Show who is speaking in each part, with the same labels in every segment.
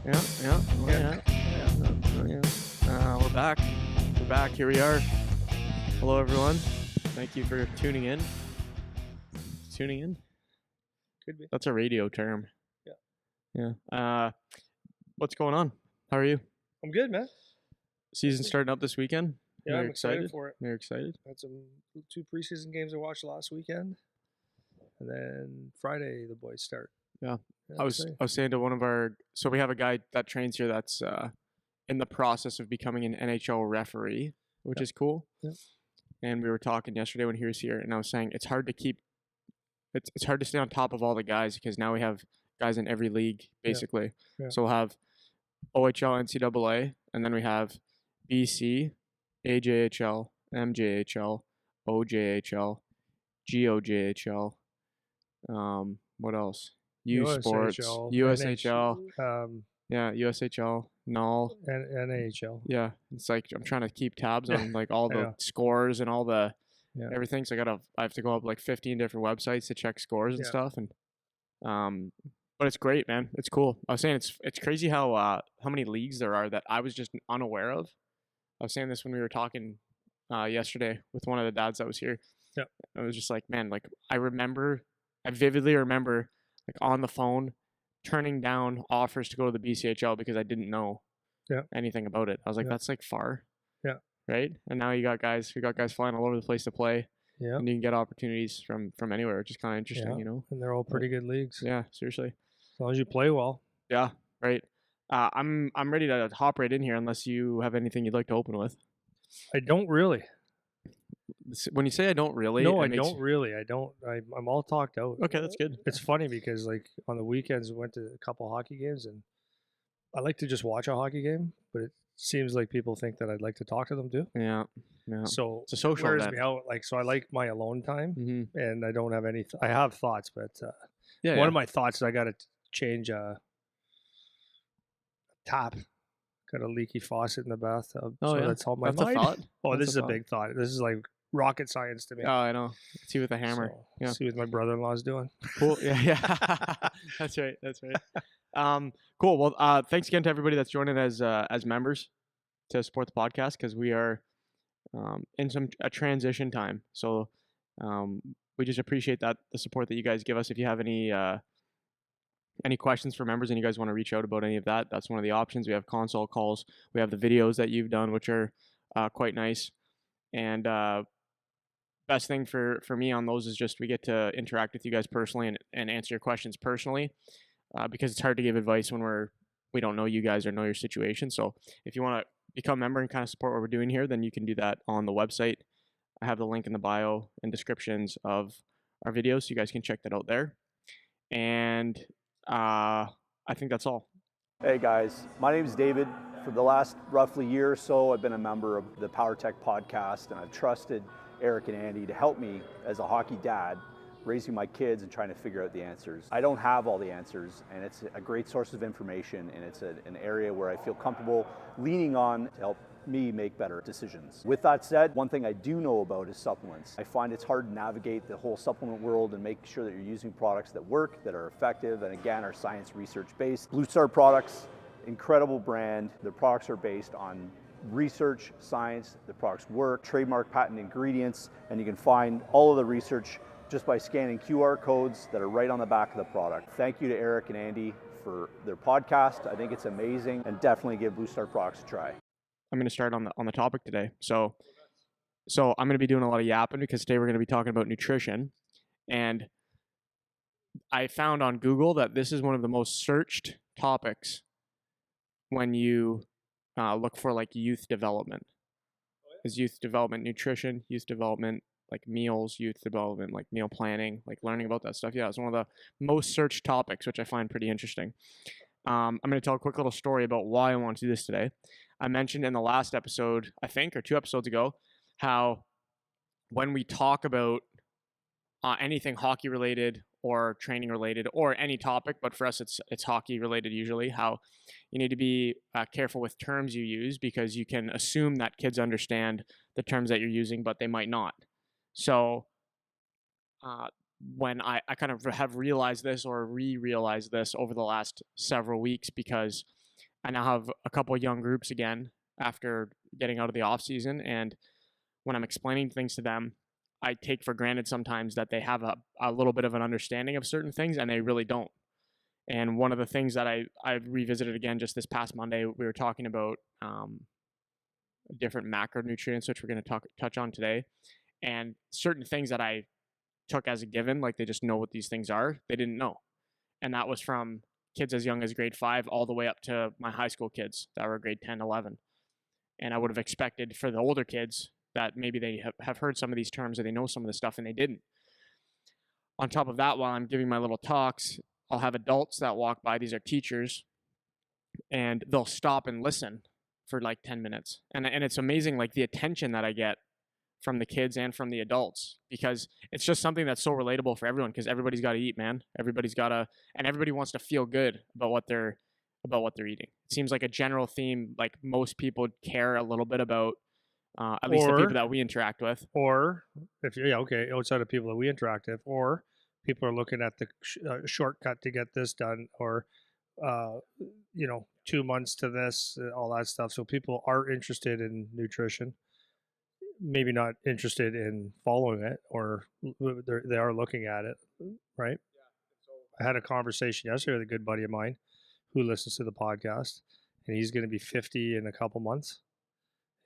Speaker 1: We're back. We're back. Here we are. Hello, everyone. Thank you for tuning in. Tuning in?
Speaker 2: Could be.
Speaker 1: That's a radio term.
Speaker 2: Yeah.
Speaker 1: What's going on? How are you?
Speaker 2: I'm good, man.
Speaker 1: Season starting up this weekend.
Speaker 2: Yeah,
Speaker 1: You're
Speaker 2: I'm excited for it.
Speaker 1: You're excited?
Speaker 2: Had some 2 preseason games I watched last weekend, and then Friday the boys start.
Speaker 1: Yeah. I was saying to one of our, so we have a guy that trains here that's in the process of becoming an NHL referee, which is cool.
Speaker 2: Yeah.
Speaker 1: And we were talking yesterday when he was here, and I was saying it's hard to stay on top of all the guys because now we have guys in every league basically.
Speaker 2: Yeah.
Speaker 1: So we'll have OHL, NCAA, and then we have BC, AJHL, MJHL, OJHL, GOJHL. What else? U Sports, USHL. USHL, NUL,
Speaker 2: and NHL.
Speaker 1: Yeah, it's like I'm trying to keep tabs on like all the scores and all the everything. So I have to go up like 15 different websites to check scores and stuff. And but it's great, man. It's cool. I was saying it's crazy how many leagues there are that I was just unaware of. I was saying this when we were talking yesterday with one of the dads that was here.
Speaker 2: Yeah,
Speaker 1: I was just like, man, like I vividly remember like on the phone turning down offers to go to the BCHL because I didn't know anything about it. I was like, that's like far.
Speaker 2: Yeah.
Speaker 1: Right. And now we got guys flying all over the place to play.
Speaker 2: Yeah.
Speaker 1: And you can get opportunities from anywhere, which is kind of interesting, you know.
Speaker 2: And they're all pretty good leagues.
Speaker 1: Yeah, seriously.
Speaker 2: As long as you play well.
Speaker 1: Yeah, right. I'm ready to hop right in here unless you have anything you'd like to open with.
Speaker 2: I don't really.
Speaker 1: When you say I don't really,
Speaker 2: no, I don't really. I'm all talked out.
Speaker 1: Okay, that's good.
Speaker 2: It's funny because like on the weekends we went to a couple hockey games, and I like to just watch a hockey game, but it seems like people think that I'd like to talk to them too.
Speaker 1: Yeah.
Speaker 2: So
Speaker 1: it's a social
Speaker 2: wears
Speaker 1: event.
Speaker 2: Me out. Like, so I like my alone time, and I don't have any. I have thoughts, but
Speaker 1: one
Speaker 2: of my thoughts is I got to change a tap. Got a leaky faucet in the bathtub. That's all my mind.
Speaker 1: A thought?
Speaker 2: This is a big thought. This is like rocket science to me.
Speaker 1: Oh, I know. See with the hammer.
Speaker 2: So, see what my brother-in-law's doing.
Speaker 1: Cool. Yeah. That's right. Cool. Well, thanks again to everybody that's joining as members to support the podcast because we are in a transition time. So we just appreciate the support that you guys give us. If you have any questions for members and you guys want to reach out about any of that, that's one of the options. We have console calls. We have the videos that you've done, which are quite nice. And best thing for me on those is just we get to interact with you guys personally and answer your questions personally because it's hard to give advice when we don't know you guys or know your situation. So if you want to become a member and kind of support what we're doing here, then you can do that on the website. I have the link in the bio and descriptions of our videos, so you guys can check that out there. And I think that's all.
Speaker 3: Hey guys, my name is David. For the last roughly year or so, I've been a member of the PowerTech podcast, and I've trusted Eric and Andy to help me as a hockey dad, raising my kids and trying to figure out the answers. I don't have all the answers, and it's a great source of information, and it's an area where I feel comfortable leaning on to help me make better decisions. With that said, one thing I do know about is supplements. I find it's hard to navigate the whole supplement world and make sure that you're using products that work, that are effective, and again, are science research based. Blue Star products, incredible brand. Their products are based on research, science, the products work, trademark patent ingredients, and you can find all of the research just by scanning QR codes that are right on the back of the product. Thank you to Eric and Andy for their podcast. I think it's amazing, and definitely give Blue Star products a try.
Speaker 1: I'm going to start on the topic today. So I'm going to be doing a lot of yapping because today we're going to be talking about nutrition. And I found on Google that this is one of the most searched topics when you look for like youth development. Is youth development nutrition, youth development like meals, youth development like meal planning, like learning about that stuff. Yeah, it's one of the most searched topics, which I find pretty interesting. I'm going to tell a quick little story about why I want to do this today. I mentioned in the last episode, I think, or 2 episodes ago, how when we talk about anything hockey related or training related or any topic, but for us it's hockey related usually, how you need to be careful with terms you use because you can assume that kids understand the terms that you're using, but they might not. So when I kind of have realized this or re-realized this over the last several weeks because I now have a couple of young groups again after getting out of the off season, and when I'm explaining things to them, I take for granted sometimes that they have a little bit of an understanding of certain things, and they really don't. And one of the things that I revisited again just this past Monday, we were talking about different macronutrients, which we're going to touch on today, and certain things that I took as a given, like they just know what these things are, they didn't know, and that was from kids as young as grade 5 all the way up to my high school kids that were grade 10, 11. And I would have expected for the older kids that maybe they have heard some of these terms or they know some of this stuff, and they didn't. On top of that, while I'm giving my little talks, I'll have adults that walk by. These are teachers, and they'll stop and listen for like 10 minutes. And it's amazing, like the attention that I get from the kids and from the adults, because it's just something that's so relatable for everyone, because everybody's got to eat, man. Everybody's got to, and everybody wants to feel good about what they're eating. It seems like a general theme, like most people care a little bit about, at least the people that we interact with.
Speaker 2: Or if outside of people that we interact with, or people are looking at the shortcut to get this done, or 2 months to this, all that stuff. So people are interested in nutrition, maybe not interested in following it, or they are looking at it, right? I had a conversation yesterday with a good buddy of mine who listens to the podcast, and he's going to be 50 in a couple months.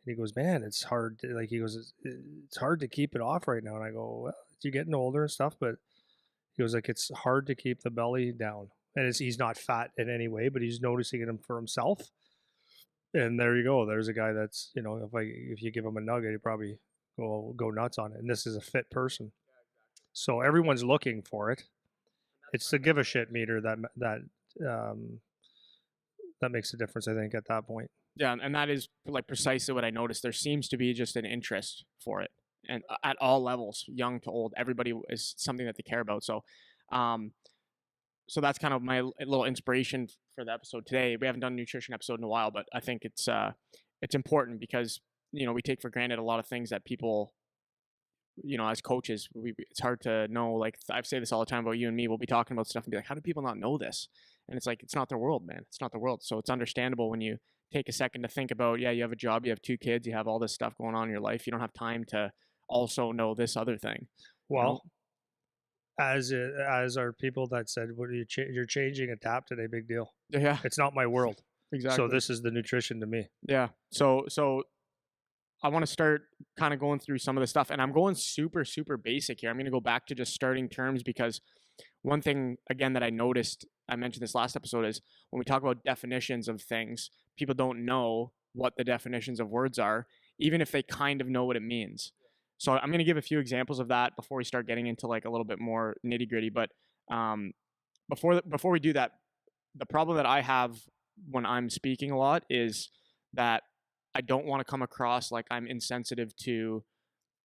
Speaker 2: And he goes, man, it's hard. It's hard to keep it off right now. And I go, well, you're getting older and stuff, but he goes, like, it's hard to keep the belly down. And he's not fat in any way, but he's noticing it for himself. And there you go. There's a guy that's, if you give him a nugget, he'd probably go nuts on it. And this is a fit person. So everyone's looking for it. It's the give a shit meter that makes a difference, I think, at that point.
Speaker 1: Yeah, and that is like precisely what I noticed. There seems to be just an interest for it, and at all levels, young to old, everybody is something that they care about. So, so that's kind of my little inspiration for the episode today. We haven't done a nutrition episode in a while, but I think it's important because we take for granted a lot of things that people, as coaches, it's hard to know. Like I say this all the time about you and me. We'll be talking about stuff and be like, how do people not know this? And it's like, it's not their world, man. It's not their world. So it's understandable when you take a second to think about, yeah, you have a job, you have 2 kids, you have all this stuff going on in your life. You don't have time to also know this other thing.
Speaker 2: Well, as are people that said, "What are you're changing a tap today? Big deal."
Speaker 1: Yeah,
Speaker 2: it's not my world.
Speaker 1: Exactly.
Speaker 2: So this is the nutrition to me.
Speaker 1: Yeah. So I want to start kind of going through some of the stuff, and I'm going super, super basic here. I'm going to go back to just starting terms, because one thing, again, that I noticed, I mentioned this last episode, is when we talk about definitions of things, people don't know what the definitions of words are, even if they kind of know what it means. So I'm going to give a few examples of that before we start getting into like a little bit more nitty gritty. But before we do that, the problem that I have when I'm speaking a lot is that I don't want to come across like I'm insensitive to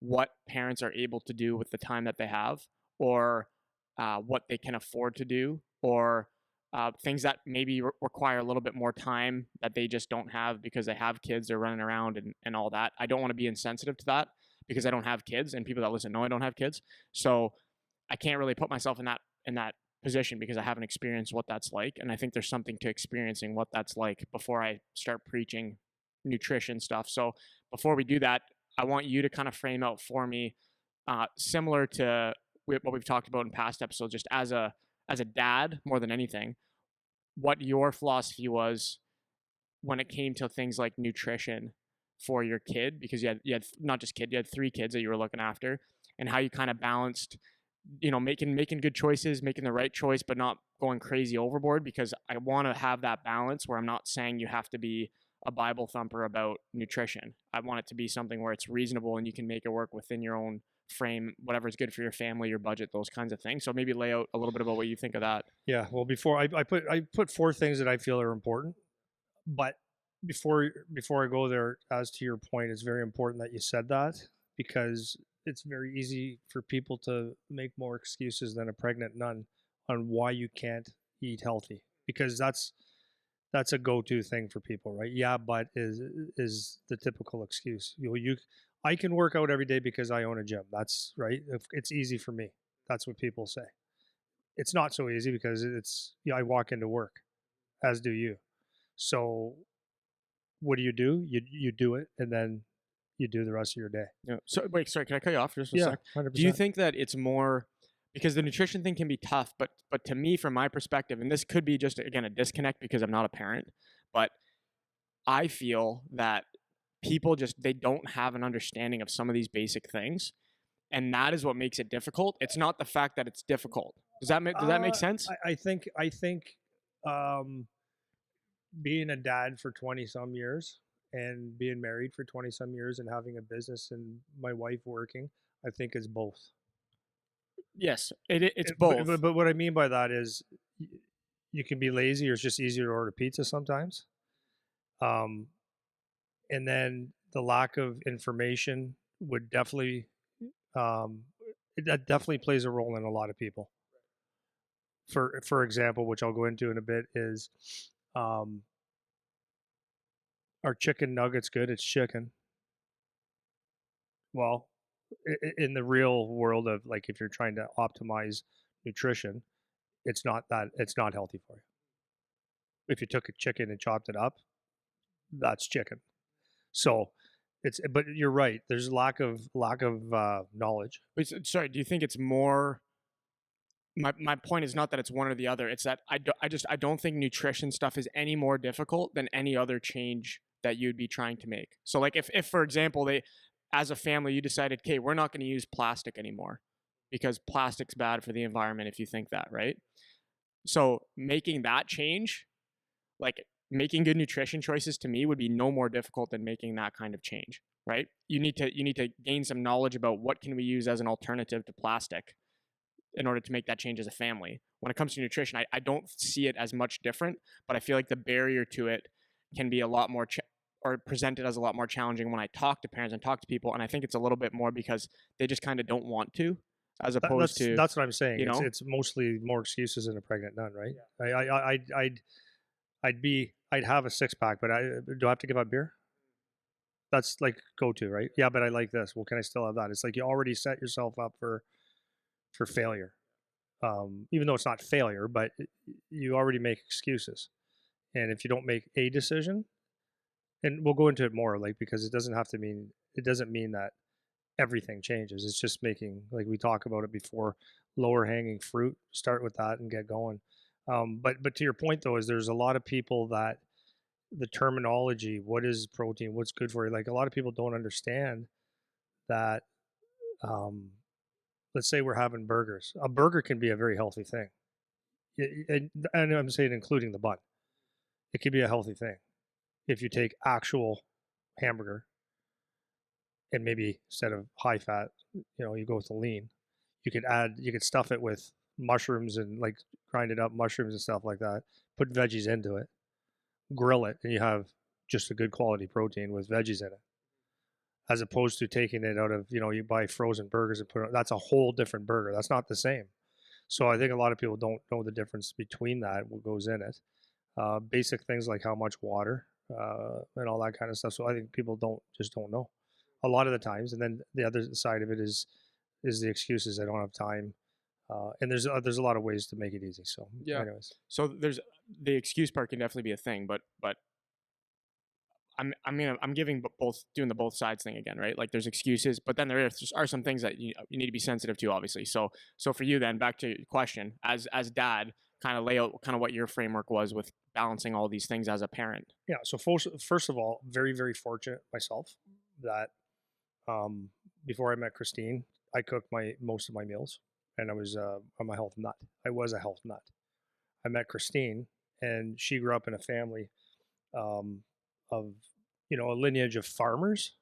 Speaker 1: what parents are able to do with the time that they have, or what they can afford to do, or things that maybe require a little bit more time that they just don't have because they have kids, they're running around and all that. I don't want to be insensitive to that because I don't have kids, and people that listen know I don't have kids. So I can't really put myself in that position because I haven't experienced what that's like. And I think there's something to experiencing what that's like before I start preaching nutrition stuff. So before we do that, I want you to kind of frame out for me, similar to what we've talked about in past episodes, just as a dad more than anything, what your philosophy was when it came to things like nutrition for your kid, because you had not just kid, you had 3 kids that you were looking after, and how you kind of balanced, making good choices, making the right choice, but not going crazy overboard, because I want to have that balance where I'm not saying you have to be a Bible thumper about nutrition. I want it to be something where it's reasonable and you can make it work within your own frame, whatever is good for your family, your budget, those kinds of things. So maybe lay out a little bit about what you think of that.
Speaker 2: Yeah. Well, before I put 4 things that I feel are important, but before I go there, as to your point, it's very important that you said that, because it's very easy for people to make more excuses than a pregnant nun on why you can't eat healthy, because that's a go-to thing for people, right? Yeah, but is the typical excuse. I can work out every day because I own a gym. That's right. It's easy for me. That's what people say. It's not so easy because I walk into work, as do you. So what do? You do it, and then you do the rest of your day.
Speaker 1: Yeah. So wait, sorry, can I cut you off just for a
Speaker 2: Yeah,
Speaker 1: sec?
Speaker 2: 100%.
Speaker 1: Do you think that it's more because the nutrition thing can be tough, but to me, from my perspective, and this could be just again a disconnect because I'm not a parent, but I feel that people just they don't have an understanding of some of these basic things, and that is what makes it difficult. It's not the fact that it's difficult. Does that make sense?
Speaker 2: I think um, being a dad for 20 some years and being married for 20 some years and having a business and my wife working, I think is both.
Speaker 1: Yes, it's
Speaker 2: It-
Speaker 1: both.
Speaker 2: but what I mean by that is you can be lazy or it's just easier to order pizza sometimes. Um, and then the lack of information would definitely, um, that definitely plays a role in a lot of people. For example, which I'll go into in a bit, is um, are chicken nuggets good? It's chicken. Well, in the real world of like if you're trying to optimize nutrition, it's not healthy for you. If you took a chicken and chopped it up, that's chicken. So it's but you're right. There's lack of knowledge.
Speaker 1: Wait, sorry, do you think it's more my point is not that it's one or the other. It's that I don't think nutrition stuff is any more difficult than any other change that you'd be trying to make. So like if for example they as a family you decided, okay, we're not going to use plastic anymore because plastic's bad for the environment if you think that, right? So making that change, like making good nutrition choices to me would be no more difficult than making that kind of change, right? You need to gain some knowledge about what can we use as an alternative to plastic in order to make that change as a family. When it comes to nutrition, I don't see it as much different, but I feel like the barrier to it can be a lot more or presented as a lot more challenging when I talk to parents and talk to people. And I think it's a little bit more because they just kind of don't want to, as opposed to,
Speaker 2: That's what I'm saying.
Speaker 1: you know,
Speaker 2: It's mostly more excuses than a pregnant nun, right? Yeah. I'd have a 6 pack, but do I have to give up beer? That's like go to, right? Yeah, but I like this. Well, can I still have that? It's like you already set yourself up for failure. Even though it's not failure, but you already make excuses. And if you don't make a decision, and we'll go into it more, like because it doesn't mean that everything changes. It's just making, like we talk about it before, lower hanging fruit. Start with that and get going. But to your point though, is there's a lot of people that the terminology, what is protein, what's good for you, like a lot of people don't understand that. Um, let's say we're having burgers. A burger can be a very healthy thing, and I'm saying including the bun. It can be a healthy thing if you take actual hamburger and maybe instead of high fat, you go with the lean. You could stuff it with mushrooms and like grind it up mushrooms and stuff like that. Put veggies into it, grill it, and you have just a good quality protein with veggies in it. As opposed to taking it out of, you buy frozen burgers and put it, that's a whole different burger. That's not the same. So I think a lot of people don't know the difference between that, what goes in it. Basic things like how much water and all that kind of stuff. So I think people don't know a lot of the times. And then the other side of it is the excuses. I don't have time. And there's a lot of ways to make it easy. So
Speaker 1: yeah.
Speaker 2: anyways,
Speaker 1: So there's the excuse part can definitely be a thing, but I'm giving doing the both sides thing again, right? Like there's excuses, but then there are some things that you need to be sensitive to, obviously. So for you then, back to your question, as dad, kind of lay out kind of what your framework was with balancing all these things as a parent.
Speaker 2: yeah. So first of all, very very fortunate myself that before I met Christine, I cooked most of my meals, and I was I'm a health nut. I was a health nut. I met Christine, and she grew up in a family um, of a lineage of farmers.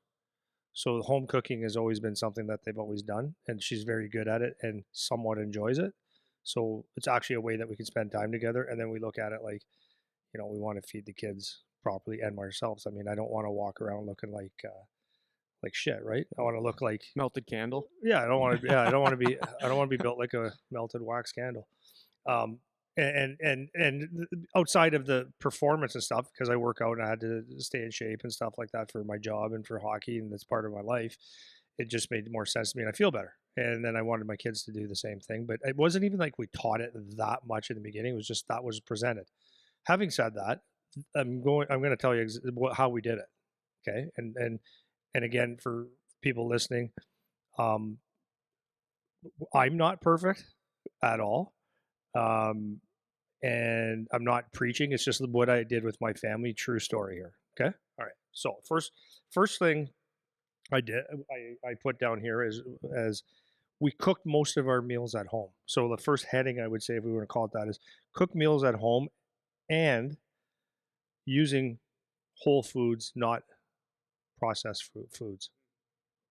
Speaker 2: So home cooking has always been something that they've always done, and she's very good at it and somewhat enjoys it. So it's actually a way that we can spend time together. And then we look at it like, we want to feed the kids properly and ourselves. I mean, I don't want to walk around looking like shit, right? I want to look like
Speaker 1: Melted candle.
Speaker 2: yeah. I don't want to. Yeah, I don't want to be. I don't want to be built like a melted wax candle. Um, and outside of the performance and stuff, because I work out and I had to stay in shape and stuff like that for my job and for hockey, and that's part of my life. It just made more sense to me, and I feel better. And then I wanted my kids to do the same thing, but it wasn't even like we taught it that much in the beginning. It was just that was presented. Having said that, I'm going to tell you how we did it. Okay. And again, for people listening, um, I'm not perfect at all. Um, and I'm not preaching. It's just what I did with my family. True story here. Okay. All right. So first thing I did, I put down here is as we cooked most of our meals at home. So the first heading I would say, if we were to call it that, is cook meals at home and using whole foods, not processed foods,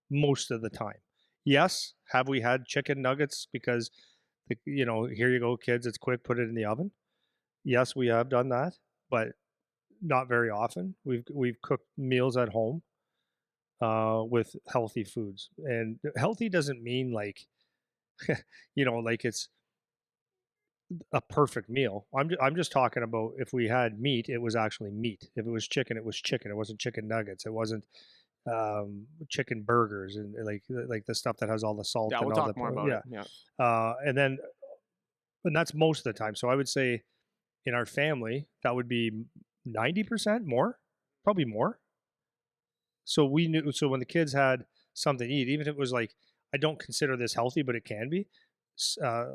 Speaker 2: most of the time. Yes, have we had chicken nuggets because, here you go, kids, it's quick, put it in the oven. Yes, we have done that, but not very often. We've cooked meals at home with healthy foods, and healthy doesn't mean like, like it's a perfect meal. I'm just talking about if we had meat, it was actually meat. If it was chicken, it was chicken. It wasn't chicken nuggets. It wasn't chicken burgers and like the stuff that has all the salt
Speaker 1: Yeah,
Speaker 2: and
Speaker 1: we'll
Speaker 2: all the
Speaker 1: talk more about it.
Speaker 2: yeah.
Speaker 1: Yeah.
Speaker 2: And that's most of the time. So I would say in our family that would be 90% more, probably more. So we knew. So when the kids had something to eat, even if it was like, I don't consider this healthy, but it can be,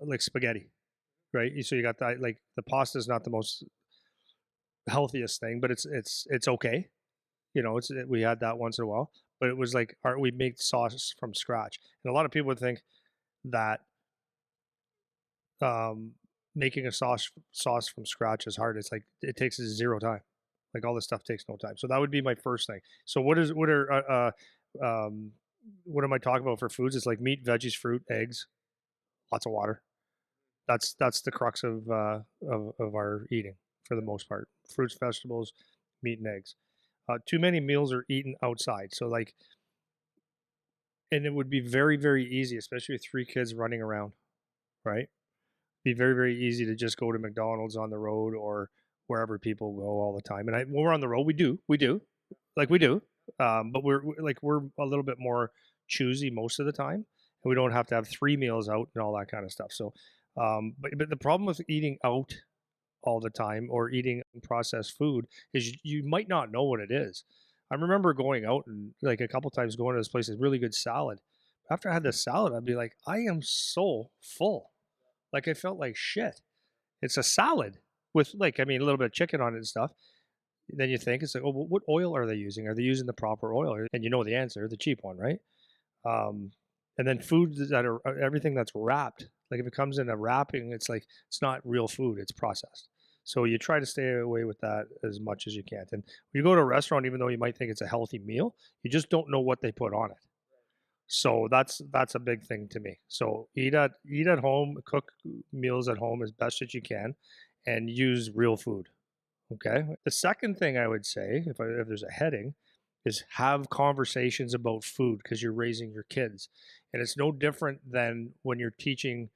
Speaker 2: like spaghetti, right? So you got that, like the pasta is not the most healthiest thing, but it's okay. We had that once in a while, but it was like we make sauce from scratch, and a lot of people would think that um, making a sauce from scratch is hard. It's like it takes zero time. Like all this stuff takes no time. So that would be my first thing. So what am I talking about for foods? It's like meat, veggies, fruit, eggs, lots of water. That's the crux of our eating for the most part. Fruits, vegetables, meat, and eggs. Too many meals are eaten outside. So like, and it would be very, very easy, especially with three kids running around, right? Be very, very easy to just go to McDonald's on the road or wherever people go all the time. And when we're on the road, like we do, but we're a little bit more choosy most of the time, and we don't have to have three meals out and all that kind of stuff. So, but the problem with eating out all the time or eating processed food is you might not know what it is. I remember going out and like a couple times going to this place, is really good salad. After I had this salad, I'd be like, I am so full. Like I felt like shit. It's a salad with like, I mean, a little bit of chicken on it and stuff. Then you think it's like, oh, what oil are they using? Are they using the proper oil? And you know the answer, the cheap one, right? Um, and then foods that are everything that's wrapped. Like if it comes in a wrapping, it's like it's not real food; it's processed. So you try to stay away with that as much as you can. And when you go to a restaurant, even though you might think it's a healthy meal, you just don't know what they put on it. So that's a big thing to me. So eat at home, cook meals at home as best as you can, and use real food. Okay. The second thing I would say, if there's a heading, is have conversations about food because you're raising your kids, and it's no different than when you're teaching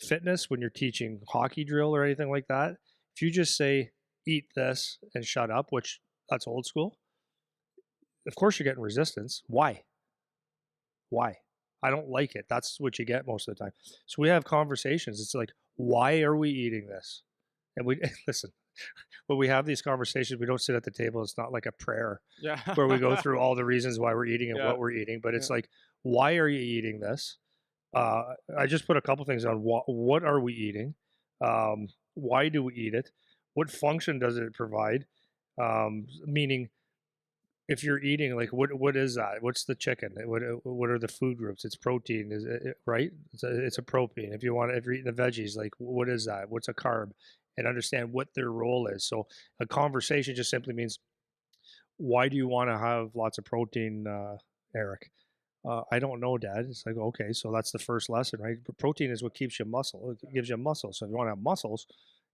Speaker 2: fitness, when you're teaching hockey drill or anything like that. If you just say eat this and shut up, which that's old school, of course you're getting resistance. Why? Why? I don't like it. That's what you get most of the time. So we have conversations. It's like, why are we eating this? And we listen, when we have these conversations, we don't sit at the table. It's not like a prayer
Speaker 1: Yeah.
Speaker 2: where we go through all the reasons why we're eating and
Speaker 1: Yeah.
Speaker 2: what we're eating, but it's
Speaker 1: Yeah.
Speaker 2: like, why are you eating this? I just put a couple things on what are we eating? Why do we eat it? What function does it provide? Meaning, if you're eating like what is that? What's the chicken? What are the food groups? It's protein, is it right? It's a protein. If you're eating the veggies, like what is that? What's a carb? And understand what their role is. So a conversation just simply means, why do you want to have lots of protein, Eric? I don't know, Dad. It's like, okay, so that's the first lesson, right? Protein is what keeps you muscle. It gives you muscle. So if you want to have muscles,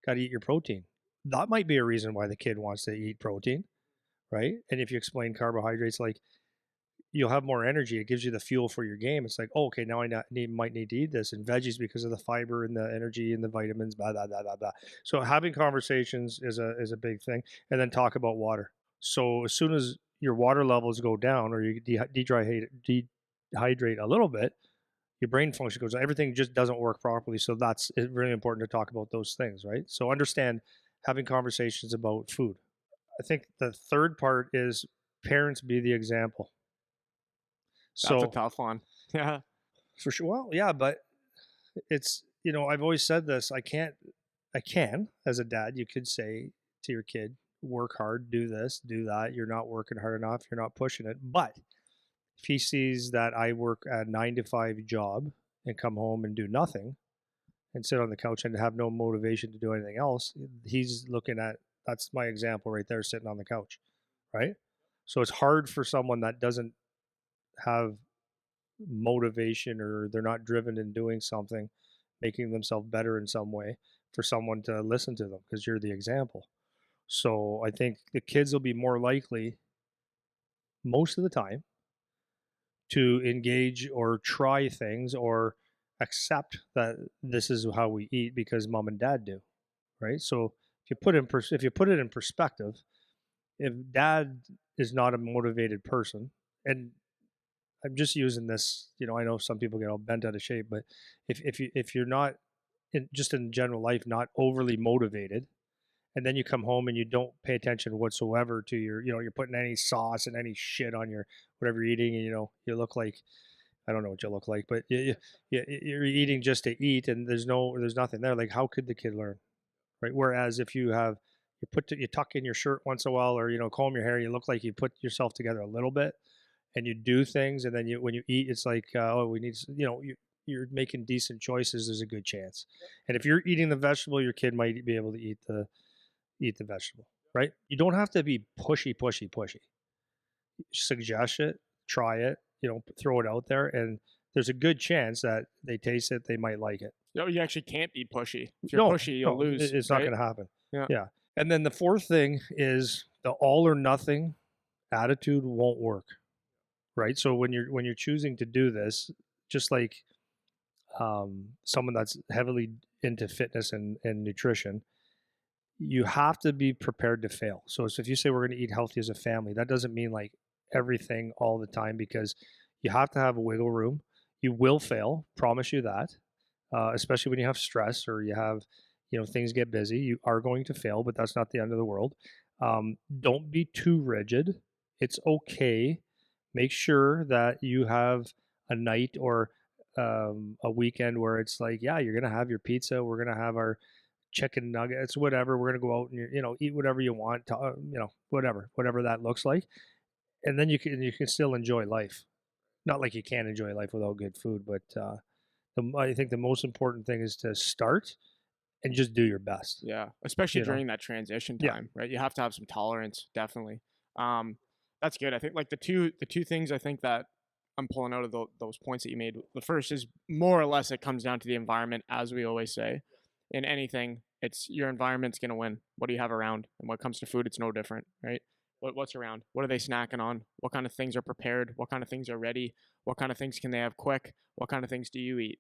Speaker 2: got to eat your protein. That might be a reason why the kid wants to eat protein, right? And if you explain carbohydrates, like you'll have more energy. It gives you the fuel for your game. It's like, oh, okay, now might need to eat this, and veggies because of the fiber and the energy and the vitamins, blah blah blah blah blah. So having conversations is a big thing, and then talk about water. So as soon as your water levels go down, or you dehydrate a little bit, your brain function goes down. Everything just doesn't work properly. So it's really important to talk about those things, right? So understand having conversations about food. I think the third part is parents be the example.
Speaker 1: That's a
Speaker 2: So
Speaker 1: tough one. Yeah.
Speaker 2: for sure, well, yeah, but it's, I've always said this. I can, as a dad, you could say to your kid, work hard, do this, do that. You're not working hard enough. You're not pushing it. But if he sees that I work a 9 to 5 job and come home and do nothing and sit on the couch and have no motivation to do anything else, he's looking at, that's my example right there, sitting on the couch, right? So it's hard for someone that doesn't have motivation, or they're not driven in doing something, making themselves better in some way, for someone to listen to them because you're the example. So I think the kids will be more likely most of the time to engage or try things or accept that this is how we eat because mom and dad do, right? So if you put it in perspective, if dad is not a motivated person, and I'm just using this, I know some people get all bent out of shape, but if you're not just in general life not overly motivated, and then you come home and you don't pay attention whatsoever to your, you're putting any sauce and any shit on your whatever you're eating, and you look like, I don't know what you look like, but you're eating just to eat, and there's nothing there. Like, how could the kid learn, right? Whereas if you tuck in your shirt once in a while, or comb your hair, you look like you put yourself together a little bit, and you do things, and then when you eat, it's like, oh, we need, you're making decent choices. There's a good chance, and if you're eating the vegetable, your kid might be able to eat the vegetable, right? You don't have to be pushy. Suggest it, try it, throw it out there, and there's a good chance that they taste it, they might like it.
Speaker 1: No, you actually can't be pushy. If you're
Speaker 2: No,
Speaker 1: pushy, you'll lose.
Speaker 2: it's not
Speaker 1: right?
Speaker 2: going to happen.
Speaker 1: Yeah.
Speaker 2: Yeah. And then the fourth thing is the all or nothing attitude won't work, right? So when you're choosing to do this, just like someone that's heavily into fitness and nutrition, you have to be prepared to fail. So if you say we're going to eat healthy as a family, that doesn't mean like everything all the time, because you have to have a wiggle room. You will fail, promise you that. Especially when you have stress, or you have, things get busy. You are going to fail, but that's not the end of the world. Don't be too rigid. It's okay. Make sure that you have a night or a weekend where it's like, yeah, you're gonna have your pizza. We're gonna have our chicken nuggets, whatever. We're gonna go out and eat whatever you want. Whatever that looks like, and then you can still enjoy life. Not like you can't enjoy life without good food, but I think the most important thing is to start and just do your best.
Speaker 1: Yeah, especially
Speaker 2: You know?
Speaker 1: during that transition
Speaker 2: Yeah.
Speaker 1: time, right? You have to have some tolerance, definitely. Um, that's good. I think like the two things I think that I'm pulling out of those points that you made. The first is more or less it comes down to the environment, as we always say. In anything, it's your environment's gonna win. What do you have around? And when it comes to food, it's no different, right? What's around? What are they snacking on? What kind of things are prepared? What kind of things are ready? What kind of things can they have quick? What kind of things do you eat?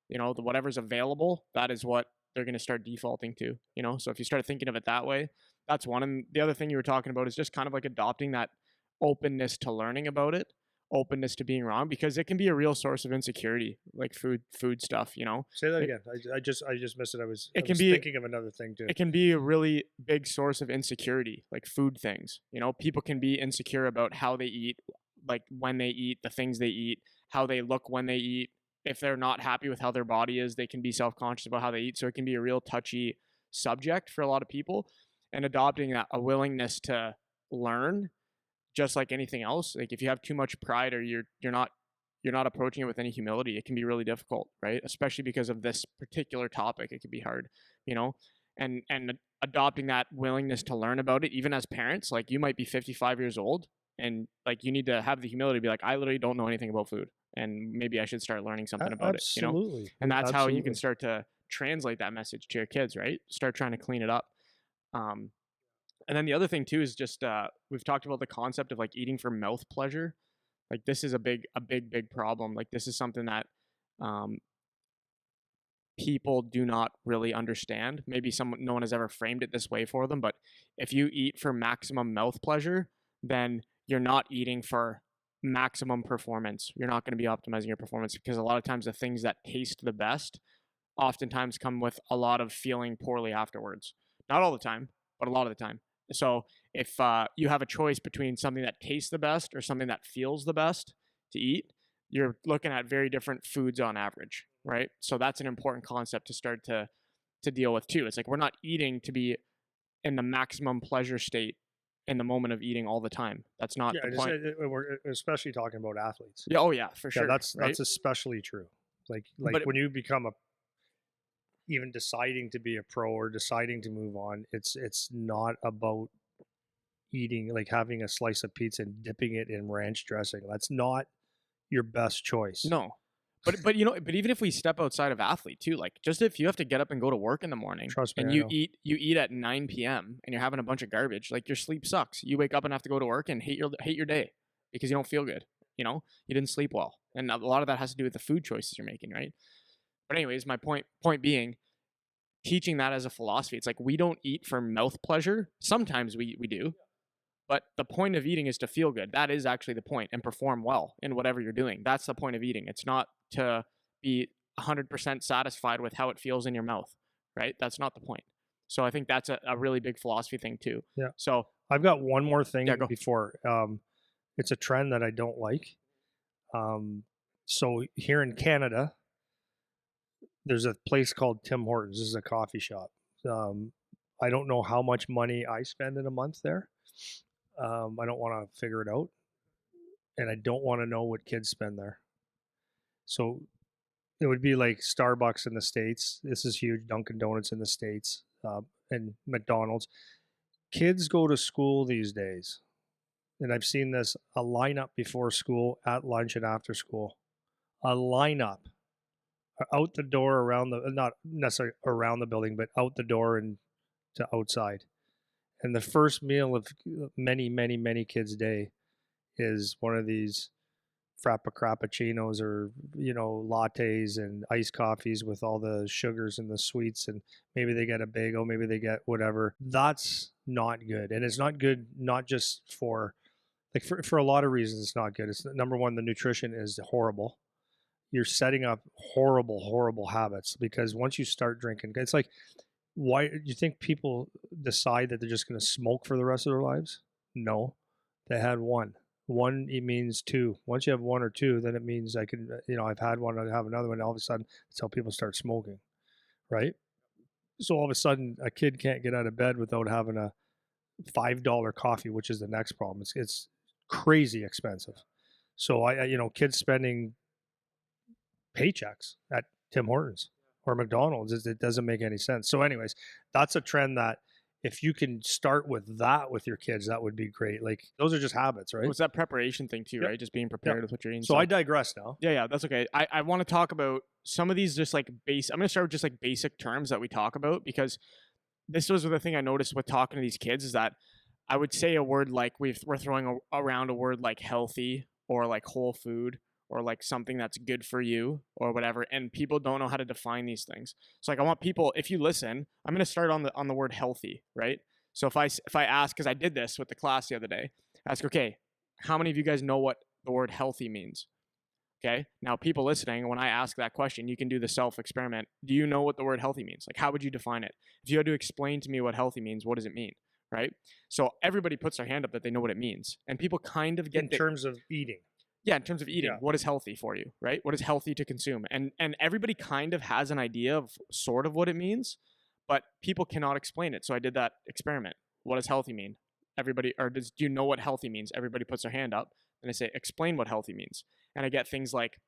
Speaker 1: Whatever's available, that is what they're going to start defaulting to. So if you start thinking of it that way, that's one. And the other thing you were talking about is just kind of like adopting that openness to learning about it, openness to being wrong, because it can be a real source of insecurity, like food stuff.
Speaker 2: Say that
Speaker 1: It-
Speaker 2: again. I just missed it. I was
Speaker 1: It can be
Speaker 2: thinking of another thing too.
Speaker 1: it can be a really big source of insecurity, like food things. People can be insecure about how they eat, like when they eat, the things they eat, how they look when they eat. If they're not happy with how their body is, they can be self-conscious about how they eat. So it can be a real touchy subject for a lot of people. And adopting a willingness to learn, just like anything else. Like if you have too much pride, or you're not approaching it with any humility, it can be really difficult, right? Especially because of this particular topic, it can be hard, you know. And adopting that willingness to learn about it, even as parents, like you might be 55 years old, and like you need to have the humility to be like, I literally don't know anything about food, and maybe I should start learning something about it,
Speaker 2: Absolutely.
Speaker 1: And that's how you can
Speaker 2: Absolutely.
Speaker 1: start to translate that message to your kids, right? Start trying to clean it up. Um, and then the other thing too is just we've talked about the concept of like eating for mouth pleasure. Like this is a big problem. Like this is something that um, people do not really understand. Maybe no one has ever framed it this way for them, but if you eat for maximum mouth pleasure, then you're not eating for maximum performance. You're not going to be optimizing your performance, because a lot of times the things that taste the best oftentimes come with a lot of feeling poorly afterwards. Not all the time, but a lot of the time. So if you have a choice between something that tastes the best or something that feels the best to eat, you're looking at very different foods on average, right? So that's an important concept to start to deal with too. It's like we're not eating to be in the maximum pleasure state in the moment of eating all the time. That's not the point.
Speaker 2: We're especially talking about athletes.
Speaker 1: Yeah, oh yeah, for sure.
Speaker 2: Yeah, that's
Speaker 1: right?
Speaker 2: especially true. Like
Speaker 1: But
Speaker 2: when you become even deciding to be a pro or deciding to move on, it's not about eating, like having a slice of pizza and dipping it in ranch dressing. That's not your best choice.
Speaker 1: no. But but even if we step outside of athlete too, like just if you have to get up and go to work in the morning,
Speaker 2: Trust me,
Speaker 1: and
Speaker 2: I know.
Speaker 1: you eat at 9 p.m. and you're having a bunch of garbage, like your sleep sucks. You wake up and have to go to work and hate your day because you don't feel good. You didn't sleep well, and a lot of that has to do with the food choices you're making, right? But anyways, my point being, teaching that as a philosophy, it's like we don't eat for mouth pleasure. Sometimes we do, but the point of eating is to feel good. That is actually the point, and perform well in whatever you're doing. That's the point of eating. It's not to be 100% satisfied with how it feels in your mouth, right? That's not the point. So I think that's a really big philosophy thing too.
Speaker 2: Yeah.
Speaker 1: So
Speaker 2: I've got one more thing
Speaker 1: Yeah, go.
Speaker 2: before. It's a trend that I don't like. So here in Canada, there's a place called Tim Hortons. This is a coffee shop. I don't know how much money I spend in a month there. I don't want to figure it out, and I don't want to know what kids spend there. So it would be like Starbucks in the States. This is huge. Dunkin' Donuts in the States, and McDonald's. Kids go to school these days, and I've seen this, a lineup before school, at lunch, and after school. A lineup out the door, around the, not necessarily around the building, but out the door and to outside. And the first meal of many, many, many kids' day is one of these frappuccinos or lattes and iced coffees with all the sugars and the sweets, and maybe they get a bagel, maybe they get whatever. That's not good, and it's not good not just for for a lot of reasons. It's not good. It's number one, the nutrition is horrible. You're setting up horrible habits, because once you start drinking, it's like, why do you think people decide that they're just going to smoke for the rest of their lives? No, they had one. One, it means two. Once you have one or two, then it means I can, I've had one, I have another one. All of a sudden, that's how people start smoking, right? So all of a sudden, a kid can't get out of bed without having a $5 coffee, which is the next problem. It's crazy expensive. So kids spending paychecks at Tim Hortons or McDonald's, it doesn't make any sense. So anyways, that's a trend that if you can start with that with your kids, that would be great. Like, those are just habits, right?
Speaker 1: It's that preparation thing too,
Speaker 2: Yep.
Speaker 1: right? Just being prepared
Speaker 2: Yep.
Speaker 1: with what you're eating.
Speaker 2: So I digress now.
Speaker 1: Yeah, that's okay. I want to talk about some of these just like base. I'm going to start with just like basic terms that we talk about, because this was the thing I noticed with talking to these kids, is that I would say a word like we're throwing around a word like healthy or like whole food or like something that's good for you or whatever, and people don't know how to define these things. So like I want people, if you listen, I'm going to start on the word healthy, right? So if I ask, because I did this with the class the other day, ask, okay, how many of you guys know what the word healthy means? Okay, now people listening, when I ask that question, you can do the self-experiment. Do you know what the word healthy means? Like, how would you define it? If you had to explain to me what healthy means, what does it mean, right? So everybody puts their hand up that they know what it means, and people kind of get
Speaker 2: in terms of eating.
Speaker 1: Yeah, in terms of eating,
Speaker 2: Yeah.
Speaker 1: what is healthy for you, right? What is healthy to consume? And everybody kind of has an idea of sort of what it means, but people cannot explain it. So I did that experiment. What does healthy mean? Everybody, or do you know what healthy means? Everybody puts their hand up, and I say, explain what healthy means. And I get things like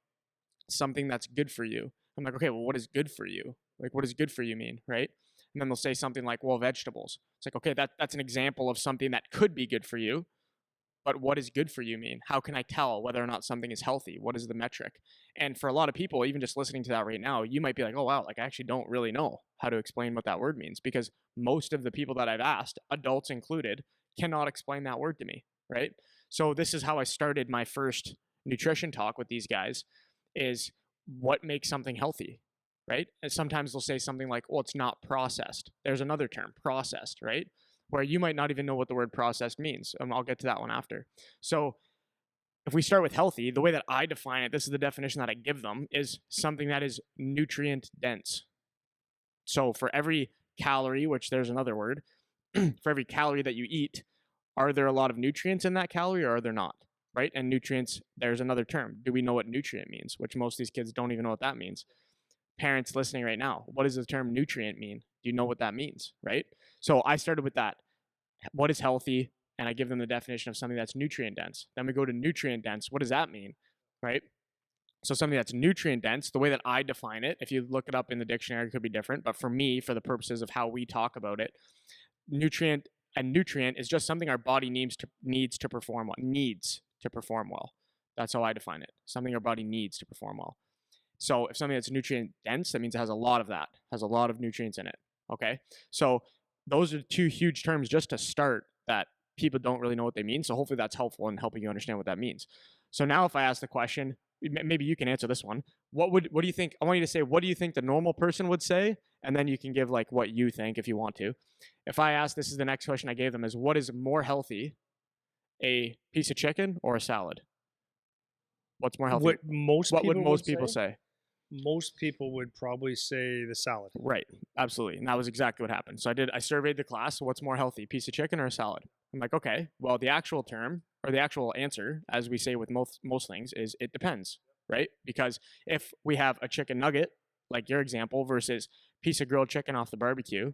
Speaker 1: something that's good for you. I'm like, okay, well, what is good for you? Like, what does good for you mean, right? And then they'll say something like, well, vegetables. It's like, okay, that's an example of something that could be good for you. But what does good for you mean? How can I tell whether or not something is healthy? What is the metric? And for a lot of people, even just listening to that right now, you might be like, oh, wow, like I actually don't really know how to explain what that word means, because most of the people that I've asked, adults included, cannot explain that word to me, right? So this is how I started my first nutrition talk with these guys, is what makes something healthy, right? And sometimes they'll say something like, well, it's not processed. There's another term, processed, right? Where you might not even know what the word processed means. I'll get to that one after. So if we start with healthy, the way that I define it, this is the definition that I give them, is something that is nutrient dense. So for every calorie, which there's another word, for every calorie that you eat, Are there a lot of nutrients in that calorie or are there not? Right? And nutrients, there's another term. Do we know what nutrient means? Which most of these kids don't even know what that means. Parents listening right now, what does the term nutrient mean? Do you know what that means? Right? So I started with that. What is healthy? And I give them the definition of something that's nutrient dense. Then we go to nutrient dense. What does that mean? Right? So something that's nutrient dense, the way that I define it, if you look it up in the dictionary, it could be different. But for me, for the purposes of how we talk about it, nutrient is just something our body needs to perform well. That's how I define it. Something our body needs to perform well. So if something that's nutrient dense, that means it has a lot of that, has a lot of nutrients in it. Okay. So those are two huge terms just to start that people don't really know what they mean. So hopefully that's helpful in helping you understand what that means. So now if I ask the question, maybe you can answer this one. What do you think? I want you to say, what do you think the normal person would say? And then you can give like what you think if you want to. If I ask, this is the next question I gave them, is what is more healthy, a piece of chicken or a salad? What's more healthy? What would most people say?
Speaker 2: Most people would probably say the salad.
Speaker 1: Right. Absolutely. And that was exactly what happened. So I surveyed the class. What's more healthy, piece of chicken or a salad? I'm like, okay, well, the actual term or the actual answer, as we say with most things, is it depends, right? Because if we have a chicken nugget, like your example, versus piece of grilled chicken off the barbecue,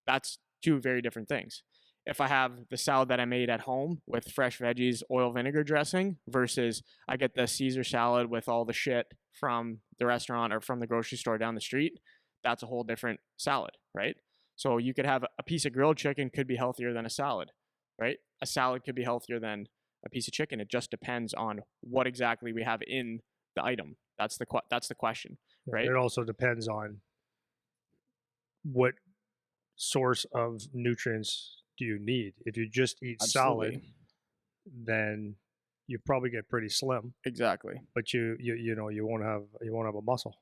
Speaker 1: that's two very different things. If I have the salad that I made at home with fresh veggies, oil vinegar dressing, versus I get the Caesar salad with all the shit from the restaurant or from the grocery store down the street, that's a whole different salad, right? So you could have a piece of grilled chicken could be healthier than a salad, right? A salad could be healthier than a piece of chicken. It just depends on what exactly we have in the item. That's the question, right?
Speaker 2: It also depends on what source of nutrients do you need. If you just eat
Speaker 1: Absolutely.
Speaker 2: salad, then you probably get pretty slim,
Speaker 1: Exactly.
Speaker 2: but you won't have a muscle.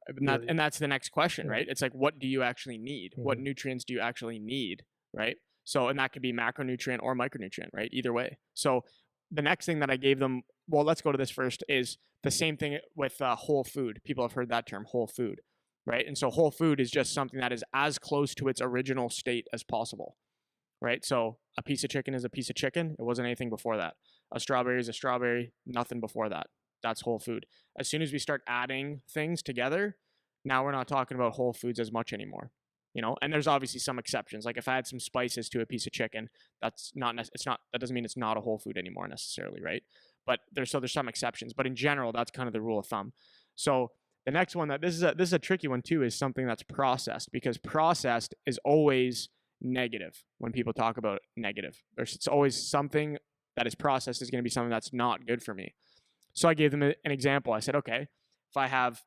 Speaker 1: And that's the next question,
Speaker 2: Yeah.
Speaker 1: right? It's like, what do you actually need? What
Speaker 2: Mhm.
Speaker 1: nutrients do you actually need, right? So, and that could be macronutrient or micronutrient, right? Either way. So the next thing that I gave them, well, let's go to this first, is the same thing with whole food. People have heard that term, whole food, right? And so whole food is just something that is as close to its original state as possible, right? So a piece of chicken is a piece of chicken. It wasn't anything before that. A strawberry is a strawberry, nothing before that. That's whole food. As soon as we start adding things together, now we're not talking about whole foods as much anymore. You know, and there's obviously some exceptions. Like if I add some spices to a piece of chicken, that's not that doesn't mean it's not a whole food anymore necessarily, right? But there's some exceptions. But in general, that's kind of the rule of thumb. So the next one, that this is a tricky one too, is something that's processed, because processed is always negative when people talk about negative. It's always something that is processed is going to be something that's not good for me. So I gave them an example. I said, okay, if I have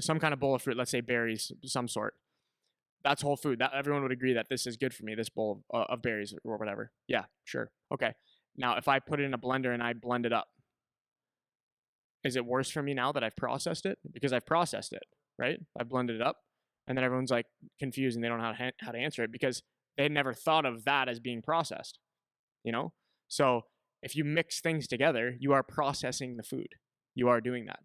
Speaker 1: some kind of bowl of fruit, let's say berries, some sort, that's whole food. That everyone would agree that this is good for me, this bowl of berries or whatever. Yeah, sure. Okay. Now, if I put it in a blender and I blend it up, is it worse for me now that I've processed it? Because I've processed it, right? I've blended it up, and then everyone's like confused and they don't know how to answer it because they had never thought of that as being processed, you know? So if you mix things together, you are processing the food. You are doing that.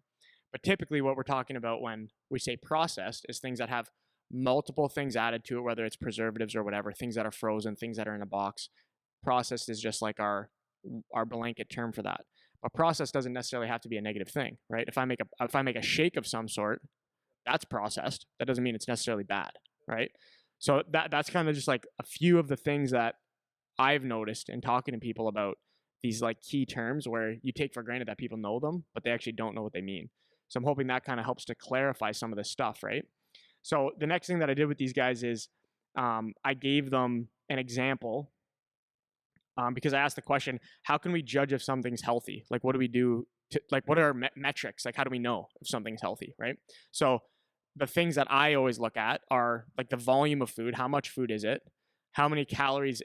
Speaker 1: But typically what we're talking about when we say processed is things that have multiple things added to it, whether it's preservatives or whatever, things that are frozen, things that are in a box. Processed is just like our blanket term for that. But processed doesn't necessarily have to be a negative thing, right? If I make a shake of some sort, that's processed. That doesn't mean it's necessarily bad, right? So that's kind of just like a few of the things that I've noticed in talking to people about these like key terms where you take for granted that people know them, but they actually don't know what they mean. So I'm hoping that kind of helps to clarify some of this stuff, right? So the next thing that I did with these guys is I gave them an example because I asked the question, how can we judge if something's healthy? Like, what do we do? What are our metrics? Like, how do we know if something's healthy, right? So the things that I always look at are like the volume of food. How much food is it? How many calories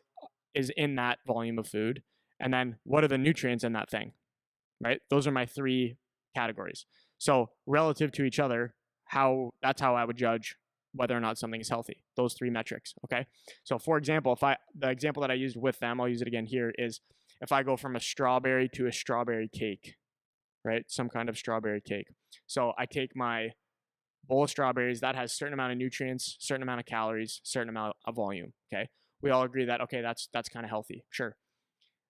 Speaker 1: is in that volume of food? And then what are the nutrients in that thing, right? Those are my three categories. So relative to each other, that's how I would judge whether or not something is healthy. Those three metrics, okay? So for example, the example that I used with them, I'll use it again here, is if I go from a strawberry to a strawberry cake, right? Some kind of strawberry cake. So I take my bowl of strawberries that has a certain amount of nutrients, certain amount of calories, certain amount of volume, okay? we all agree that, okay, that's kind of healthy. Sure.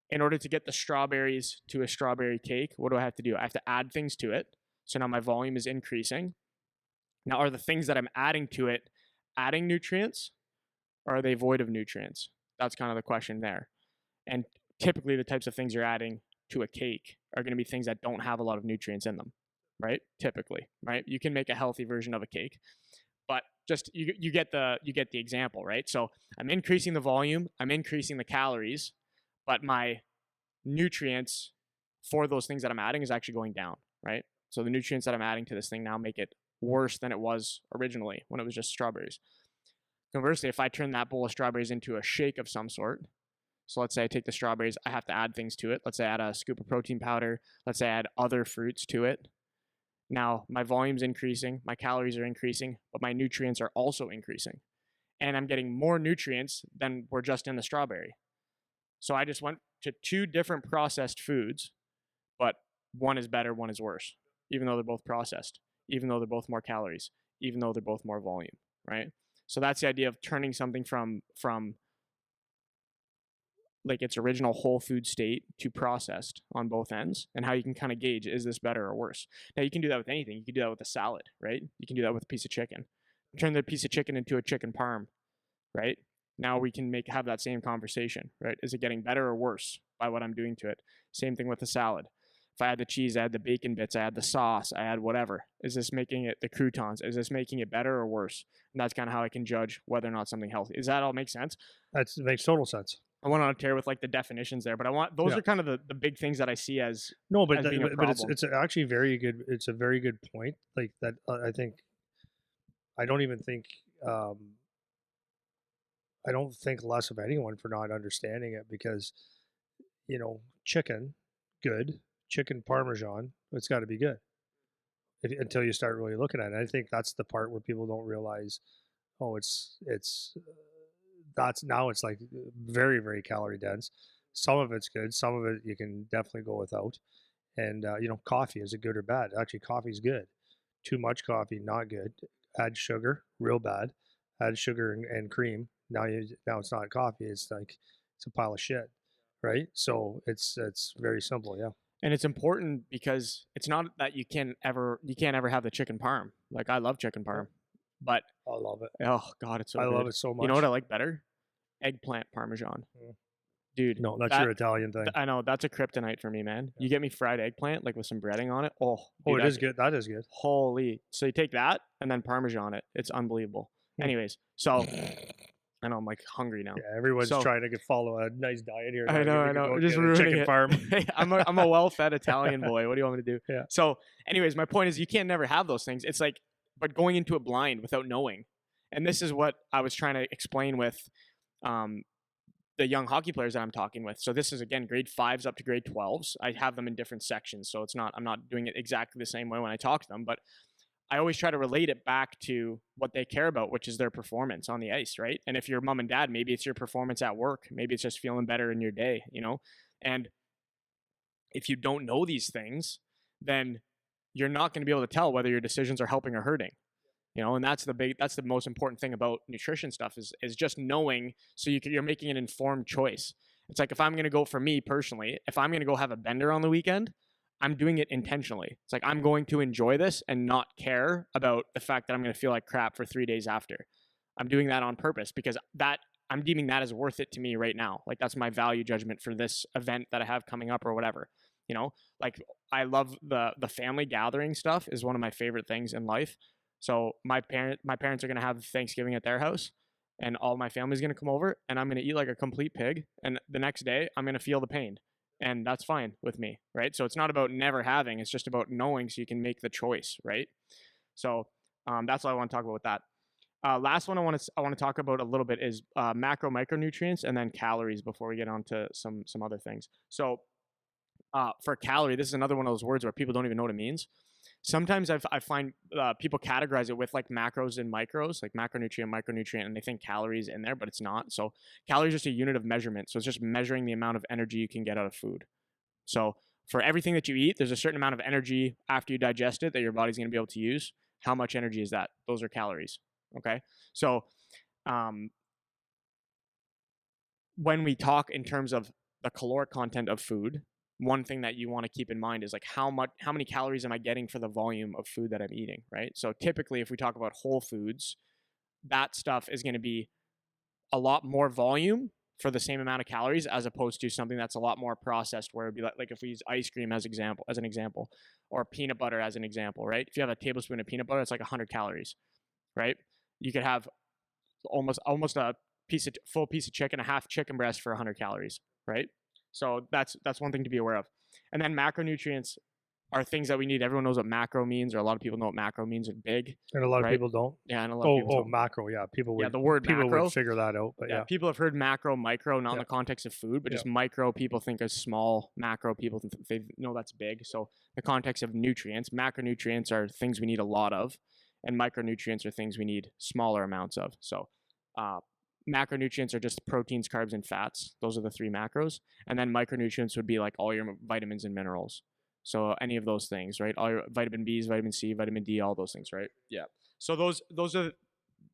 Speaker 1: In order to get the strawberries to a strawberry cake, what do I have to do? I have to add things to it. So now my volume is increasing. Now, are the things that I'm adding to it adding nutrients, or are they void of nutrients? That's kind of the question there. And typically the types of things you're adding to a cake are going to be things that don't have a lot of nutrients in them, right? Typically, right? You can make a healthy version of a cake, but just you get the example, right? So I'm increasing the volume, I'm increasing the calories, but my nutrients for those things that I'm adding is actually going down, right? So the nutrients that I'm adding to this thing now make it worse than it was originally when it was just strawberries. Conversely, if I turn that bowl of strawberries into a shake of some sort, so let's say I take the strawberries, I have to add things to it. Let's say I add a scoop of protein powder. Let's say I add other fruits to it. Now my volume's increasing, my calories are increasing, but my nutrients are also increasing. And I'm getting more nutrients than were just in the strawberry. So I just went to 2 different processed foods, but one is better, one is worse, even though they're both processed, even though they're both more calories, even though they're both more volume, right? So that's the idea of turning something from like its original whole food state to processed on both ends, and how you can kind of gauge, is this better or worse? Now you can do that with anything. You can do that with a salad, right? You can do that with a piece of chicken. Turn the piece of chicken into a chicken parm, right? Now we can have that same conversation, right? Is it getting better or worse by what I'm doing to it? Same thing with the salad. If I add the cheese, I add the bacon bits, I add the sauce, I add whatever. Is this making it, the croutons, is this making it better or worse? And that's kind of how I can judge whether or not something healthy. Does that all make sense?
Speaker 2: It makes total sense.
Speaker 1: I went on a tear with like the definitions there, but those are kind of the big things that I see as
Speaker 2: no, but
Speaker 1: being a
Speaker 2: but
Speaker 1: problem.
Speaker 2: it's actually very good. It's a very good point. Like that, I think. I don't even think. I don't think less of anyone for not understanding it, because, chicken, good, chicken parmesan, it's got to be good until you start really looking at it. I think that's the part where people don't realize, oh, it's that's now it's like very, very calorie dense. Some of it's good, some of it you can definitely go without. And coffee, is it good or bad? Actually, coffee's good. Too much coffee, not good. Add sugar, real bad. Add sugar and cream. Now it's not coffee. It's like it's a pile of shit, right? So it's very simple, yeah.
Speaker 1: And it's important because it's not that you can't ever have the chicken parm. Like I love chicken parm, but
Speaker 2: I love it.
Speaker 1: Oh God, it's so
Speaker 2: I
Speaker 1: good.
Speaker 2: love it so much.
Speaker 1: You know what I like better? Eggplant parmesan. Dude,
Speaker 2: no, that's your Italian thing.
Speaker 1: I know, that's a kryptonite for me, man. You get me fried eggplant, like with some breading on it. Oh, dude,
Speaker 2: it is good. That is good.
Speaker 1: Holy! So you take that and then parmesan it. It's unbelievable. Anyways, so I know I'm like hungry now.
Speaker 2: Yeah, everyone's trying to follow a nice diet here.
Speaker 1: I know. Just ruining it. Hey, I'm a well-fed Italian boy. What do you want me to do?
Speaker 2: Yeah.
Speaker 1: So, anyways, my point is you can't never have those things. It's like, but going into it blind without knowing, and this is what I was trying to explain with the young hockey players that I'm talking with. So this is, again, grade 5s up to grade 12s. I have them in different sections, so I'm not doing it exactly the same way when I talk to them, but I always try to relate it back to what they care about, which is their performance on the ice, right? And if you're mom and dad, maybe it's your performance at work. Maybe it's just feeling better in your day, And if you don't know these things, then you're not going to be able to tell whether your decisions are helping or hurting. And that's the most important thing about nutrition stuff is just knowing, so you're making an informed choice. It's like, if I'm going to go, for me personally, if I'm going to go have a bender on the weekend, I'm doing it intentionally. It's like, I'm going to enjoy this and not care about the fact that I'm going to feel like crap for 3 days after. I'm doing that on purpose because I'm deeming that as worth it to me right now. Like, that's my value judgment for this event that I have coming up or whatever. Like, I love the family gathering stuff is one of my favorite things in life. So my parents are going to have Thanksgiving at their house, and all my family's going to come over, and I'm going to eat like a complete pig. And the next day I'm going to feel the pain, and that's fine with me. Right. So it's not about never having, it's just about knowing so you can make the choice. Right. So that's what I want to talk about with that. Last one I want to talk about a little bit is macro micronutrients and then calories before we get on to some other things. So for calorie, this is another one of those words where people don't even know what it means. Sometimes I find people categorize it with like macros and micros, like macronutrient, micronutrient, and they think calories in there, but it's not. So calories is just a unit of measurement. So it's just measuring the amount of energy you can get out of food. So for everything that you eat, there's a certain amount of energy after you digest it that your body's going to be able to use. How much energy is that? Those are calories. Okay. So when we talk in terms of the caloric content of food, one thing that you want to keep in mind is like how many calories am I getting for the volume of food that I'm eating, right? So typically, if we talk about whole foods, that stuff is going to be a lot more volume for the same amount of calories as opposed to something that's a lot more processed, where it'd be like if we use ice cream as an example, or peanut butter as an example, right? If you have a tablespoon of peanut butter, it's like 100 calories, right? You could have almost a full piece of chicken, a half chicken breast for 100 calories, right? So that's one thing to be aware of. And then macronutrients are things that we need. Everyone knows what macro means, or a lot of people know what macro means. Are big,
Speaker 2: And a lot of
Speaker 1: right?
Speaker 2: people don't.
Speaker 1: Yeah, and a lot of people don't.
Speaker 2: Macro. Yeah,
Speaker 1: Yeah, the word
Speaker 2: people
Speaker 1: macro.
Speaker 2: would figure that out. But
Speaker 1: Yeah, people have heard macro, micro, not in
Speaker 2: Yeah.
Speaker 1: the context of food, but
Speaker 2: Yeah.
Speaker 1: just micro. People think of small. Macro people they know that's big. So the context of nutrients, macronutrients are things we need a lot of, and micronutrients are things we need smaller amounts of. So macronutrients are just proteins, carbs, and fats. Those are the three macros. And then micronutrients would be like all your vitamins and minerals. So any of those things, right? All your vitamin B's, vitamin C, vitamin D, all those things, right? Yeah. So those are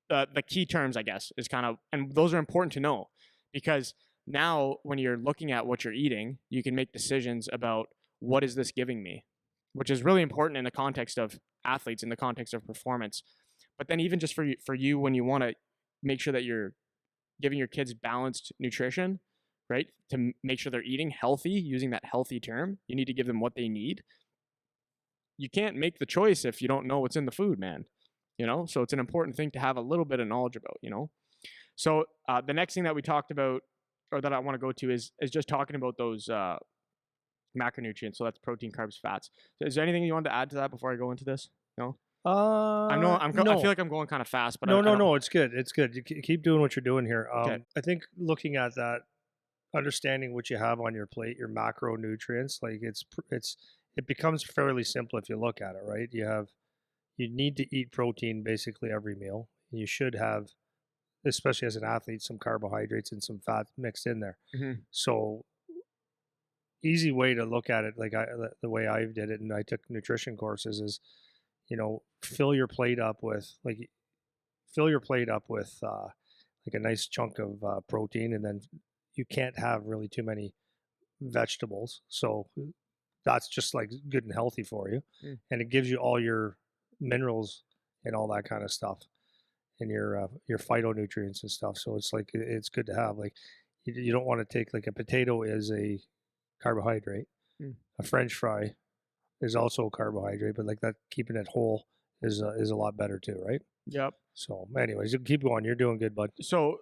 Speaker 1: the key terms, I guess, is kind of, and those are important to know, because now when you're looking at what you're eating, you can make decisions about what is this giving me, which is really important in the context of athletes, in the context of performance. But then even just for you, when you want to make sure that you're giving your kids balanced nutrition, right? To make sure they're eating healthy, using that healthy term, you need to give them what they need. You can't make the choice if you don't know what's in the food, man. So it's an important thing to have a little bit of knowledge about. So the next thing that we talked about, or that I want to go to, is just talking about those macronutrients. So that's protein, carbs, fats. So is there anything you wanted to add to that before I go into this? No. I feel like I'm going kind of fast, but
Speaker 2: no, it's good. It's good. You keep doing what you're doing here.
Speaker 1: Okay.
Speaker 2: I think looking at that, understanding what you have on your plate, your macronutrients, like it becomes fairly simple if you look at it, right? You need to eat protein basically every meal. You should have, especially as an athlete, some carbohydrates and some fat mixed in there.
Speaker 1: Mm-hmm.
Speaker 2: So easy way to look at it, like the way I did it, and I took nutrition courses, is fill your plate up with like a nice chunk of protein, and then you can't have really too many vegetables. So that's just like good and healthy for you, and it gives you all your minerals and all that kind of stuff, and your phytonutrients and stuff. So it's like it's good to have. Like you don't want to take, like, a potato is a carbohydrate, a French fry is also a carbohydrate, but like that, keeping it whole is a lot better too, right?
Speaker 1: Yep.
Speaker 2: So, anyways, you keep going. You're doing good, bud.
Speaker 1: So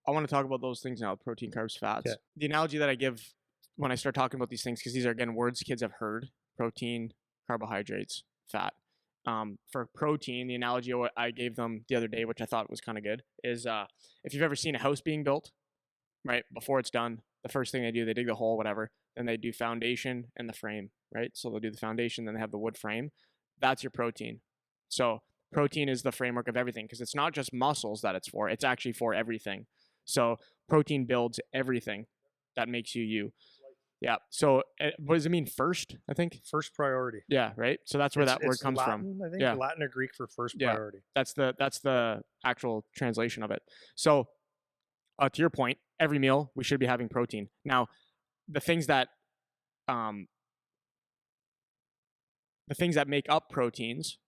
Speaker 1: I want to talk about those things now: protein, carbs, fats.
Speaker 2: Yeah.
Speaker 1: The analogy that I give when I start talking about these things, because these are, again, words kids have heard: protein, carbohydrates, fat. For protein, the analogy I gave them the other day, which I thought was kind of good, is if you've ever seen a house being built, right? Before it's done, the first thing they do, they dig the hole, whatever. Then they do foundation and the frame, right? So they'll do the foundation, then they have the wood frame. That's your protein. So protein is the framework of everything, because it's not just muscles that it's for. It's actually for everything. So protein builds everything that makes you you. Yeah. So what does it mean? First, I think.
Speaker 2: First priority.
Speaker 1: Yeah. Right. So that's where that word comes
Speaker 2: Latin,
Speaker 1: from.
Speaker 2: I think.
Speaker 1: Yeah.
Speaker 2: Latin or Greek for first priority.
Speaker 1: That's the actual translation of it. So to your point, every meal we should be having protein. Now, the things that make up proteins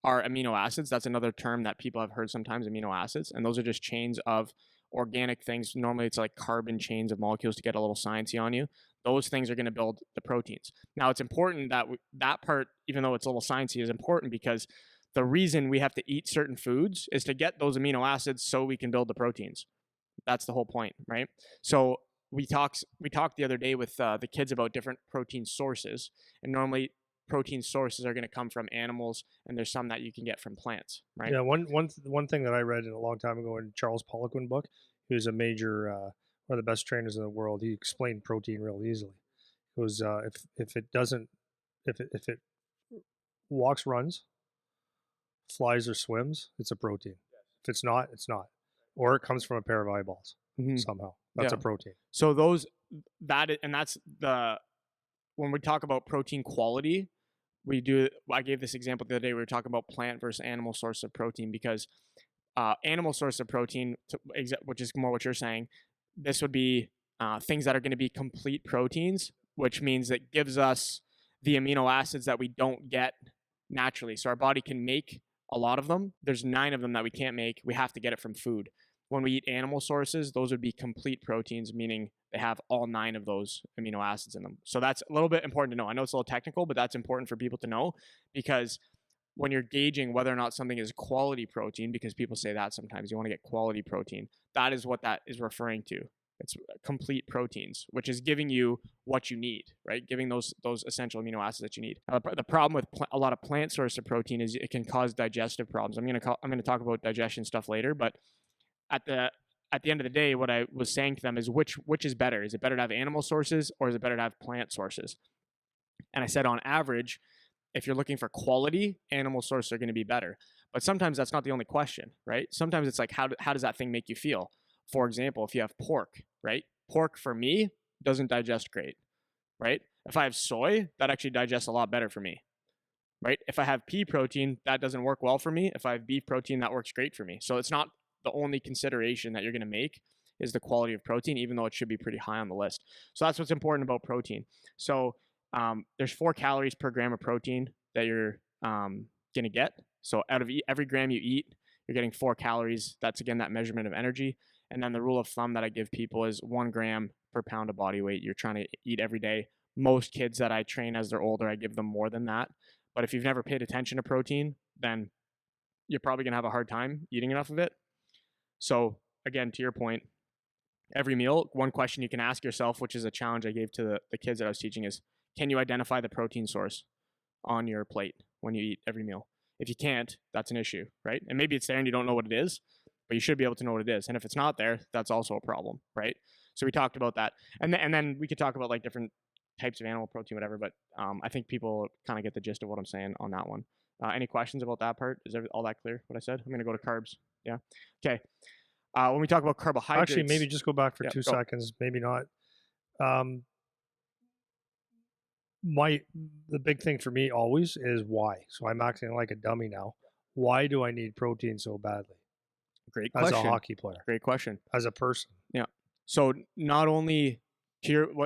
Speaker 1: are amino acids. That's another term that people have heard sometimes, amino acids. And those are just chains of organic things. Normally it's like carbon chains of molecules, to get a little sciencey on you. Those things are going to build the proteins. Now, it's important that that part, even though it's a little sciencey, is important, because the reason we have to eat certain foods is to get those amino acids so we can build the proteins. That's the whole point, right? So we talked the other day with the kids about different protein sources, and normally protein sources are going to come from animals, and there's some that you can get from plants, right?
Speaker 2: Yeah, one thing that I read a long time ago in Charles Poliquin book, he was a major one of the best trainers in the world. He explained protein real easily. It was if it walks, runs, flies, or swims, it's a protein. If it's not, it's not. Or it comes from a pair of eyeballs somehow. That's a protein.
Speaker 1: So that's when we talk about protein quality, I gave this example the other day. We were talking about plant versus animal source of protein, because animal source of protein, which is more what you're saying, this would be things that are going to be complete proteins, which means it gives us the amino acids that we don't get naturally. So our body can make a lot of them. There's 9 of them that we can't make. We have to get it from food. When we eat animal sources, those would be complete proteins, meaning they have all 9 of those amino acids in them. So that's a little bit important to know. I know it's a little technical, but that's important for people to know, because when you're gauging whether or not something is quality protein, because people say that sometimes you want to get quality protein, that is what that is referring to. It's complete proteins, which is giving you what you need, right? Giving those essential amino acids that you need. The problem with a lot of plant source of protein is it can cause digestive problems. I'm going to talk about digestion stuff later, but at the end of the day, what I was saying to them is which is better? Is it better to have animal sources, or is it better to have plant sources? And I said on average, if you're looking for quality, animal sources are going to be better. But sometimes that's not the only question, right? Sometimes it's like, how does that thing make you feel? For example, if you have pork, right? Pork for me doesn't digest great, right? If I have soy, that actually digests a lot better for me, right? If I have pea protein, that doesn't work well for me. If I have beef protein, that works great for me. So it's not the only consideration that you're going to make is the quality of protein, even though it should be pretty high on the list. So that's what's important about protein. So there's 4 calories per gram of protein that you're going to get. So out of every gram you eat, you're getting 4 calories. That's, again, that measurement of energy. And then the rule of thumb that I give people is 1 gram per pound of body weight you're trying to eat every day. Most kids that I train as they're older, I give them more than that. But if you've never paid attention to protein, then you're probably going to have a hard time eating enough of it. So again, to your point, every meal, one question you can ask yourself, which is a challenge I gave to the kids that I was teaching, is can you identify the protein source on your plate when you eat every meal? If you can't, that's an issue, right? And maybe it's there and you don't know what it is, but you should be able to know what it is. And if it's not there, that's also a problem, right? So we talked about that. And then we could talk about like different types of animal protein, whatever, but I think people kind of get the gist of what I'm saying on that one. Any questions about that part? Is all that clear, what I said? I'm going to go to carbs. Yeah. Okay. When we talk about carbohydrates...
Speaker 2: Actually, maybe just go back for 2 seconds. Maybe not. The big thing for me always is why. So I'm acting like a dummy now. Why do I need protein so badly?
Speaker 1: Great question.
Speaker 2: As a hockey player.
Speaker 1: Great question.
Speaker 2: As a person.
Speaker 1: Yeah. So not only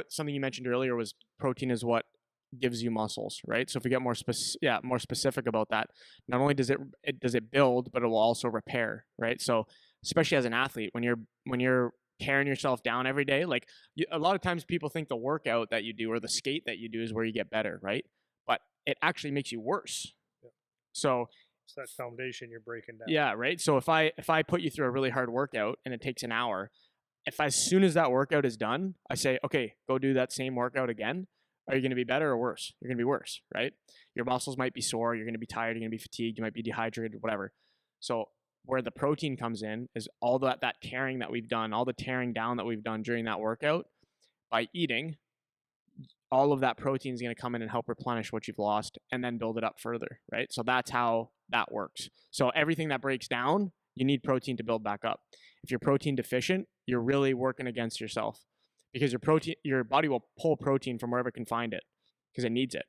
Speaker 1: something you mentioned earlier was protein is what gives you muscles, right? So if we get more specific about that, not only does it build, but it will also repair, right? So especially as an athlete, when you're tearing yourself down every day, like a lot of times people think the workout that you do or the skate that you do is where you get better, right? But it actually makes you worse.
Speaker 2: Yeah.
Speaker 1: So
Speaker 2: it's that foundation you're breaking down.
Speaker 1: Yeah, right. So if I put you through a really hard workout and it takes an hour, if as soon as that workout is done, I say, okay, go do that same workout again, are you going to be better or worse? You're going to be worse, right? Your muscles might be sore. You're going to be tired. You're going to be fatigued. You might be dehydrated, whatever. So where the protein comes in is all that tearing that we've done, all the tearing down that we've done during that workout. By eating, all of that protein is going to come in and help replenish what you've lost and then build it up further, right? So that's how that works. So everything that breaks down, you need protein to build back up. If you're protein deficient, you're really working against yourself, because your body will pull protein from wherever it can find it because it needs it.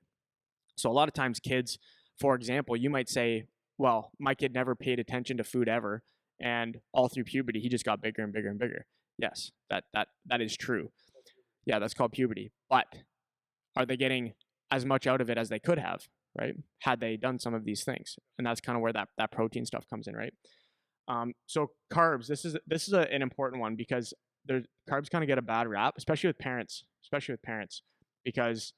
Speaker 1: So a lot of times kids, for example, you might say, well, my kid never paid attention to food ever, and all through puberty, he just got bigger and bigger and bigger. Yes, that is true. Yeah, that's called puberty. But are they getting as much out of it as they could have, right? Had they done some of these things. And that's kind of where that protein stuff comes in, right? So carbs, this is an important one, because carbs kind of get a bad rap, especially with parents, because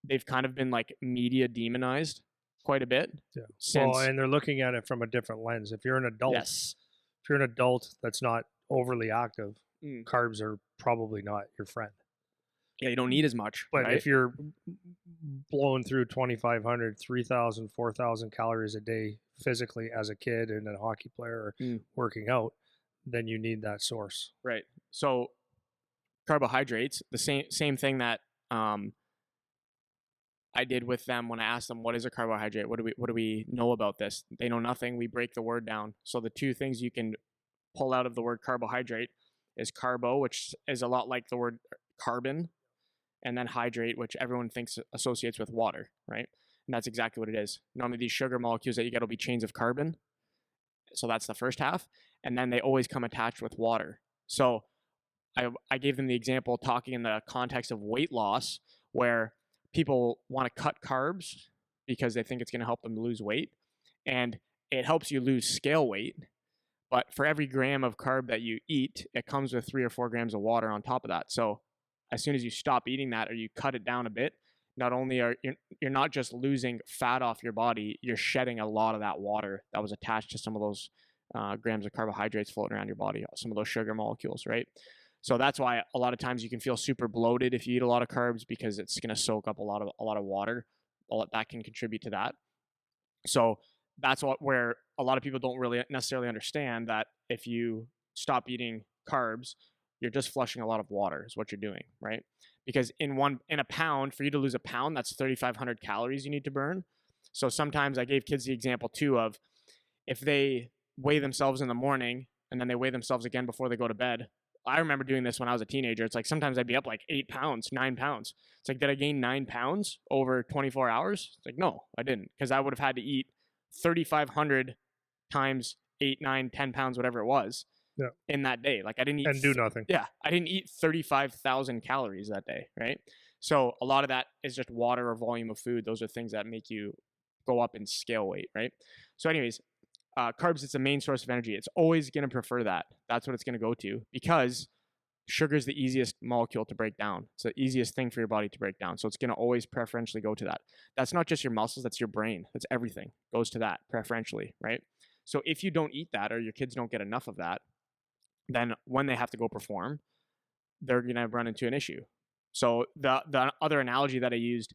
Speaker 1: they've kind of been like media demonized quite a bit.
Speaker 2: Yeah. Well, and they're looking at it from a different lens. If you're an adult,
Speaker 1: yes.
Speaker 2: If you're an adult that's not overly active, carbs are probably not your friend.
Speaker 1: Yeah, you don't need as much.
Speaker 2: But
Speaker 1: right?
Speaker 2: if you're blowing through 2,500, 3,000, 4,000 calories a day physically as a kid and a hockey player or working out, then you need that source.
Speaker 1: Right. So carbohydrates, the same thing that I did with them when I asked them, what is a carbohydrate? What do we know about this? They know nothing. We break the word down. So the 2 things you can pull out of the word carbohydrate is carbo, which is a lot like the word carbon, and then hydrate, which everyone thinks associates with water, right? And that's exactly what it is. Normally these sugar molecules that you get will be chains of carbon. So that's the first half. And then they always come attached with water. So I gave them the example talking in the context of weight loss, where people want to cut carbs because they think it's going to help them lose weight. And it helps you lose scale weight. But for every gram of carb that you eat, it comes with 3 or 4 grams of water on top of that. So as soon as you stop eating that or you cut it down a bit, not only are you're not just losing fat off your body, you're shedding a lot of that water that was attached to some of those grams of carbohydrates floating around your body, some of those sugar molecules, right? So that's why a lot of times you can feel super bloated if you eat a lot of carbs, because it's going to soak up a lot of water. That can contribute to that. So that's where a lot of people don't really necessarily understand that if you stop eating carbs, you're just flushing a lot of water is what you're doing, right? Because in a pound, for you to lose a pound, that's 3,500 calories you need to burn. So sometimes I gave kids the example too of if they weigh themselves in the morning and then they weigh themselves again before they go to bed. I remember doing this when I was a teenager. It's like sometimes I'd be up like 8 pounds, 9 pounds. It's like, did I gain 9 pounds over 24 hours? It's like, no, I didn't, because I would have had to eat 3,500 times 8, 9, 10 pounds, whatever it was, in that day. Like I didn't eat
Speaker 2: and do nothing.
Speaker 1: Yeah, I didn't eat 35,000 calories that day, right? So a lot of that is just water or volume of food. Those are things that make you go up in scale weight, right? So anyways, carbs, it's a main source of energy. It's always going to prefer that. That's what it's going to go to, because sugar is the easiest molecule to break down. It's the easiest thing for your body to break down. So it's going to always preferentially go to that. That's not just your muscles, that's your brain. That's everything goes to that preferentially, right? So if you don't eat that, or your kids don't get enough of that, then when they have to go perform, they're going to run into an issue. So the other analogy that I used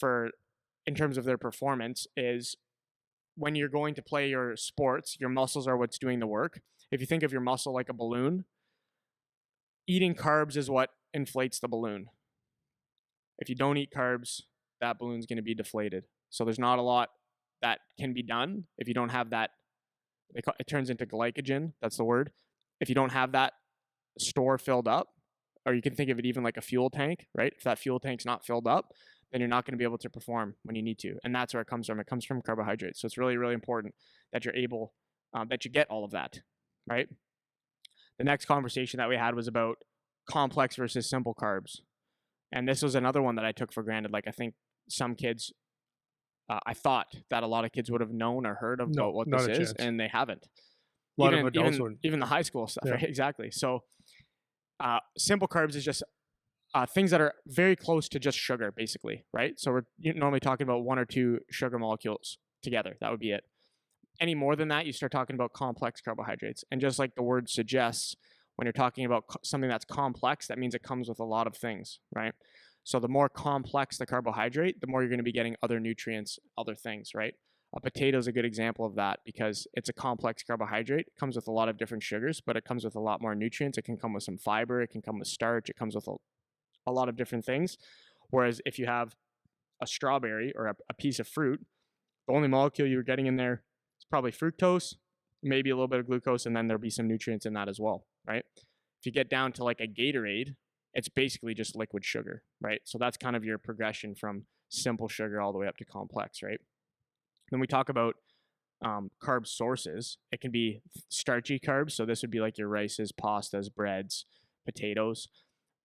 Speaker 1: in terms of their performance is, when you're going to play your sports, your muscles are what's doing the work. If you think of your muscle like a balloon, eating carbs is what inflates the balloon. If you don't eat carbs, that balloon's going to be deflated. So there's not a lot that can be done if you don't have that. It turns into glycogen. That's the word. If you don't have that store filled up, or you can think of it even like a fuel tank, right? If that fuel tank's not filled up, then you're not going to be able to perform when you need to. And that's where it comes from. It comes from carbohydrates. So it's really, really important that you're able, that you get all of that, right? The next conversation that we had was about complex versus simple carbs. And this was another one that I took for granted. Like I think some kids, I thought that a lot of kids would have known or heard about what this is, and they haven't.
Speaker 2: A lot of adults
Speaker 1: even the high school stuff, right? Exactly. So simple carbs is just things that are very close to just sugar, basically, right? So we're normally talking about 1 or 2 sugar molecules together. That would be it. Any more than that, you start talking about complex carbohydrates. And just like the word suggests, when you're talking about something that's complex, that means it comes with a lot of things, right? So the more complex the carbohydrate, the more you're going to be getting other nutrients, other things, right? A potato is a good example of that, because it's a complex carbohydrate. It comes with a lot of different sugars, but it comes with a lot more nutrients. It can come with some fiber. It can come with starch. It comes with a lot of different things. Whereas if you have a strawberry or a piece of fruit, the only molecule you're getting in there is probably fructose, maybe a little bit of glucose, and then there'll be some nutrients in that as well, right? If you get down to like a Gatorade, it's basically just liquid sugar, right? So that's kind of your progression from simple sugar all the way up to complex, right? Then we talk about carb sources. It can be starchy carbs. So this would be like your rices, pastas, breads, potatoes.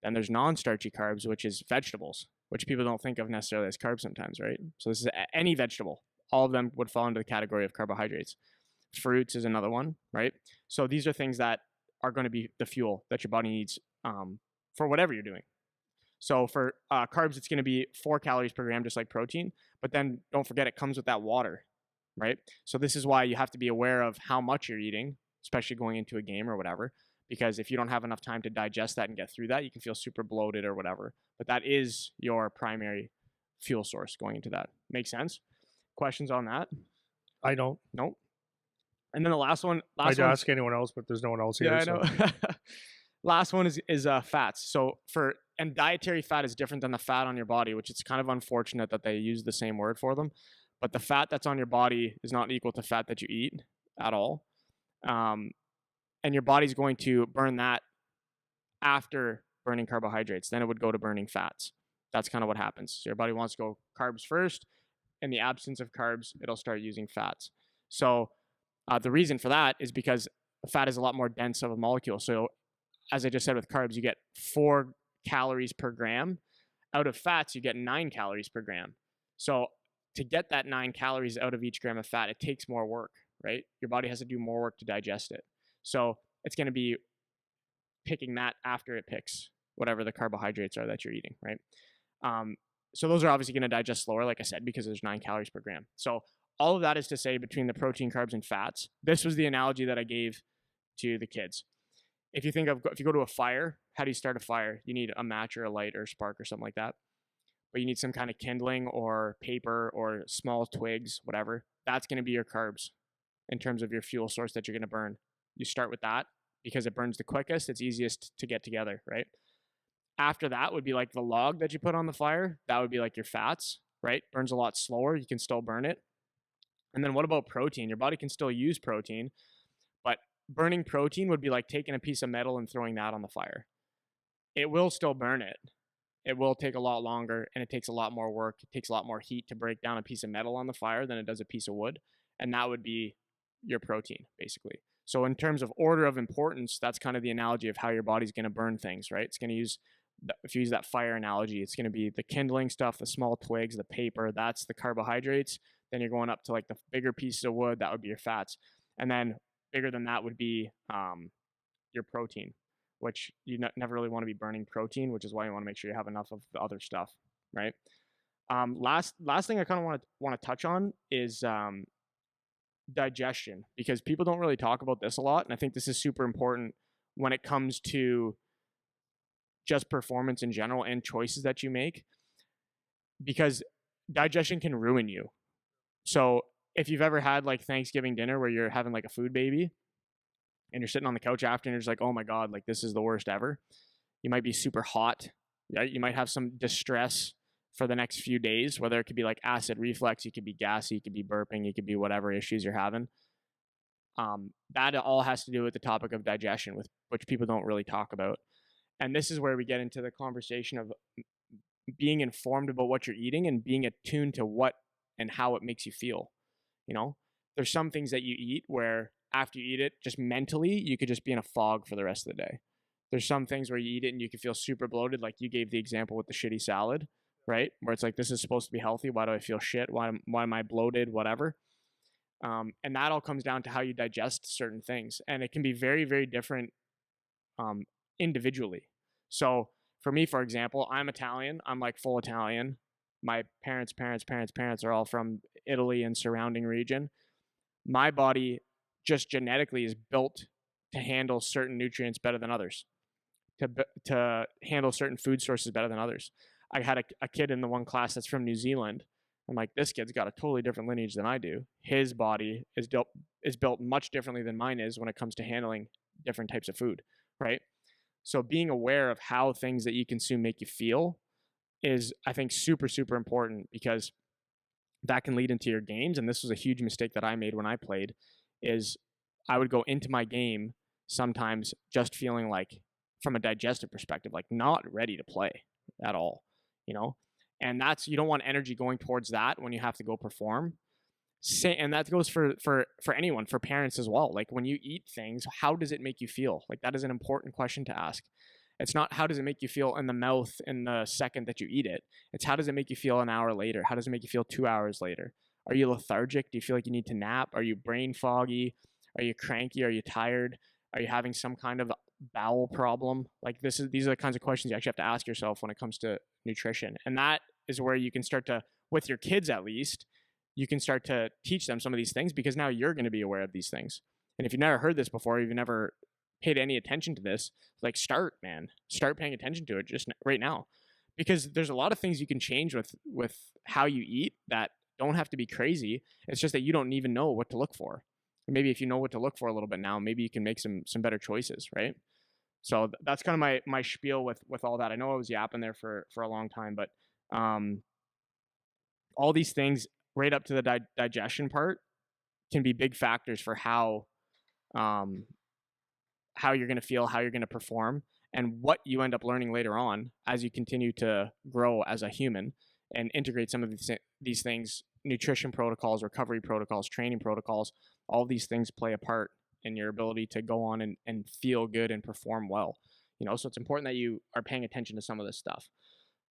Speaker 1: Then there's non-starchy carbs, which is vegetables, which people don't think of necessarily as carbs sometimes, right? So this is any vegetable. All of them would fall into the category of carbohydrates. Fruits is another one, right? So these are things that are going to be the fuel that your body needs for whatever you're doing. So for carbs, it's going to be 4 calories per gram, just like protein. But then don't forget, it comes with that water, right? So this is why you have to be aware of how much you're eating, especially going into a game or whatever. Because if you don't have enough time to digest that and get through that, you can feel super bloated or whatever. But that is your primary fuel source going into that. Make sense? Questions on that?
Speaker 2: I don't.
Speaker 1: Nope. And then the last one.
Speaker 2: I'd ask anyone else, but there's no one else here.
Speaker 1: Yeah, I know. Last one is fats. So and dietary fat is different than the fat on your body, which it's kind of unfortunate that they use the same word for them. But the fat that's on your body is not equal to fat that you eat at all. And your body's going to burn that after burning carbohydrates. Then it would go to burning fats. That's kind of what happens. So your body wants to go carbs first. In the absence of carbs, it'll start using fats. So the reason for that is because fat is a lot more dense of a molecule. So as I just said with carbs, you get 4 calories per gram. Out of fats, you get 9 calories per gram. So to get that 9 calories out of each gram of fat, it takes more work, right? Your body has to do more work to digest it. So it's going to be picking that after it picks whatever the carbohydrates are that you're eating, right? So those are obviously going to digest slower, like I said, because there's 9 calories per gram. So all of that is to say, between the protein, carbs, and fats, this was the analogy that I gave to the kids. If you go to a fire, how do you start a fire? You need a match or a light or a spark or something like that. But you need some kind of kindling or paper or small twigs, whatever. That's going to be your carbs in terms of your fuel source that you're going to burn. You start with that because it burns the quickest. It's easiest to get together, right? After that would be like the log that you put on the fire. That would be like your fats, right? Burns a lot slower. You can still burn it. And then what about protein? Your body can still use protein, but burning protein would be like taking a piece of metal and throwing that on the fire. It will still burn it. It will take a lot longer, and it takes a lot more work. It takes a lot more heat to break down a piece of metal on the fire than it does a piece of wood. And that would be your protein, basically. So in terms of order of importance, that's kind of the analogy of how your body's going to burn things, right? It's going to use, if you use that fire analogy, it's going to be the kindling stuff, the small twigs, the paper, that's the carbohydrates. Then you're going up to like the bigger pieces of wood, that would be your fats. And then bigger than that would be your protein, which you never really want to be burning protein, which is why you want to make sure you have enough of the other stuff, right? Last thing I kind of want to touch on is digestion, because people don't really talk about this a lot, and I think this is super important when it comes to just performance in general and choices that you make, because digestion can ruin you. So if you've ever had like Thanksgiving dinner where you're having like a food baby and you're sitting on the couch after and you're just like, oh my God, like this is the worst ever. You might be super hot. Right? You might have some distress for the next few days, whether it could be like acid reflux, you could be gassy, you could be burping, you could be whatever issues you're having. That all has to do with the topic of digestion, which people don't really talk about. And this is where we get into the conversation of being informed about what you're eating and being attuned to what and how it makes you feel. You know, there's some things that you eat where after you eat it, just mentally, you could just be in a fog for the rest of the day. There's some things where you eat it and you can feel super bloated, like you gave the example with the shitty salad, right? Where it's like, this is supposed to be healthy. Why do I feel shit? Why am I bloated? Whatever. And that all comes down to how you digest certain things. And it can be very, very different individually. So for me, for example, I'm Italian. I'm like full Italian. My parents are all from Italy and surrounding region. My body just genetically is built to handle certain nutrients better than others, to handle certain food sources better than others. I had a kid in the one class that's from New Zealand. I'm like, this kid's got a totally different lineage than I do. His body is built much differently than mine is when it comes to handling different types of food, right? So being aware of how things that you consume make you feel is, I think, super, super important, because that can lead into your games. And this was a huge mistake that I made when I played, is I would go into my game sometimes just feeling like, from a digestive perspective, like not ready to play at all, you know? And you don't want energy going towards that when you have to go perform. And that goes for anyone, for parents as well. Like when you eat things, how does it make you feel? Like that is an important question to ask. It's not how does it make you feel in the mouth in the second that you eat it. It's how does it make you feel an hour later? How does it make you feel 2 hours later? Are you lethargic? Do you feel like you need to nap? Are you brain foggy? Are you cranky? Are you tired? Are you having some kind of bowel problem? Like these are the kinds of questions you actually have to ask yourself when it comes to nutrition. And that is where you can start to, with your kids at least, you can start to teach them some of these things, because now you're going to be aware of these things. And if you've never heard this before, you've never paid any attention to this, like start paying attention to it just right now, because there's a lot of things you can change with how you eat that don't have to be crazy. It's just that you don't even know what to look for. And maybe if you know what to look for a little bit now, maybe you can make some better choices, right? So that's kind of my spiel with all that. I know I was yapping there for a long time, but all these things right up to the digestion part can be big factors for how you're going to feel, how you're going to perform, and what you end up learning later on as you continue to grow as a human and integrate some of these things, nutrition protocols, recovery protocols, training protocols. All these things play a part in your ability to go on and feel good and perform well. So it's important that you are paying attention to some of this stuff.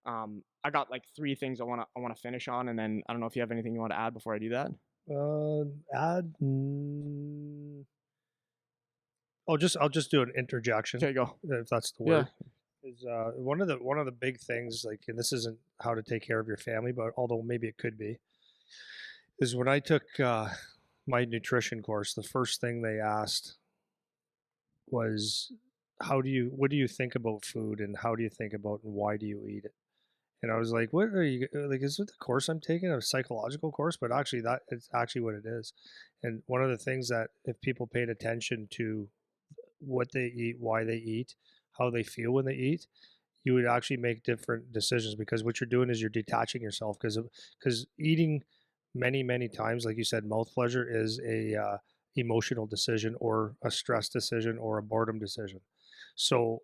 Speaker 1: I got like 3 things I want to finish on, and then I don't know if you have anything you want to add before I do that.
Speaker 2: Add. I'll just do an interjection.
Speaker 1: Okay, go.
Speaker 2: If that's the word. Is one of the big things, like, and this isn't how to take care of your family, but although maybe it could be, is when I took my nutrition course, the first thing they asked was, what do you think about food, and how do you think about, and why do you eat it? And I was like, what are you, like, is it the course I'm taking, a psychological course? But actually that it's actually what it is. And one of the things that, if people paid attention to what they eat, why they eat, how they feel when they eat, you would actually make different decisions, because what you're doing is you're detaching yourself, because eating many times, like you said, mouth pleasure is a emotional decision, or a stress decision, or a boredom decision. So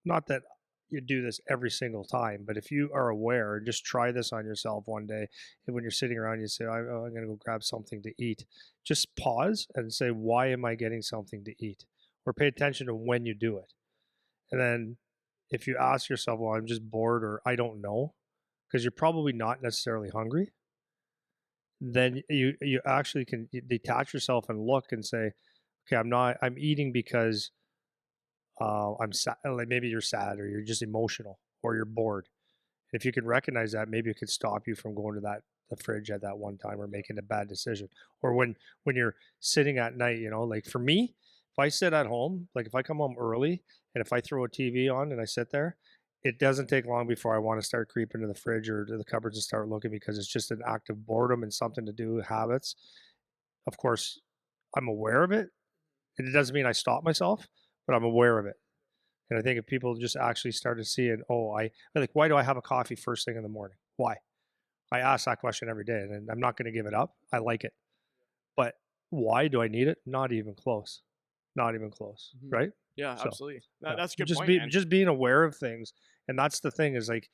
Speaker 2: not that you do this every single time, but if you are aware, and just try this on yourself one day, and when you're sitting around, you say, I'm going to go grab something to eat, just pause and say, why am I getting something to eat? Or pay attention to when you do it. And then if you ask yourself, well, I'm just bored, or I don't know, because you're probably not necessarily hungry, then you actually can detach yourself and look and say, okay, I'm eating because I'm sad. Like, maybe you're sad, or you're just emotional, or you're bored. If you can recognize that, maybe it could stop you from going to the fridge at that one time, or making a bad decision. Or when you're sitting at night, like for me, if I sit at home, like if I come home early, and if I throw a TV on and I sit there, it doesn't take long before I want to start creeping to the fridge or to the cupboards and start looking, because it's just an act of boredom and something to do with habits. Of course, I'm aware of it. It doesn't mean I stop myself, but I'm aware of it. And I think if people just actually started seeing, why do I have a coffee first thing in the morning? Why? I ask that question every day, and I'm not going to give it up. I like it. But why do I need it? Not even close. Not even close. Mm-hmm. Right?
Speaker 1: Yeah,
Speaker 2: so,
Speaker 1: absolutely. That's a good
Speaker 2: just
Speaker 1: point, man.
Speaker 2: Just being aware of things. And that's the thing, is like,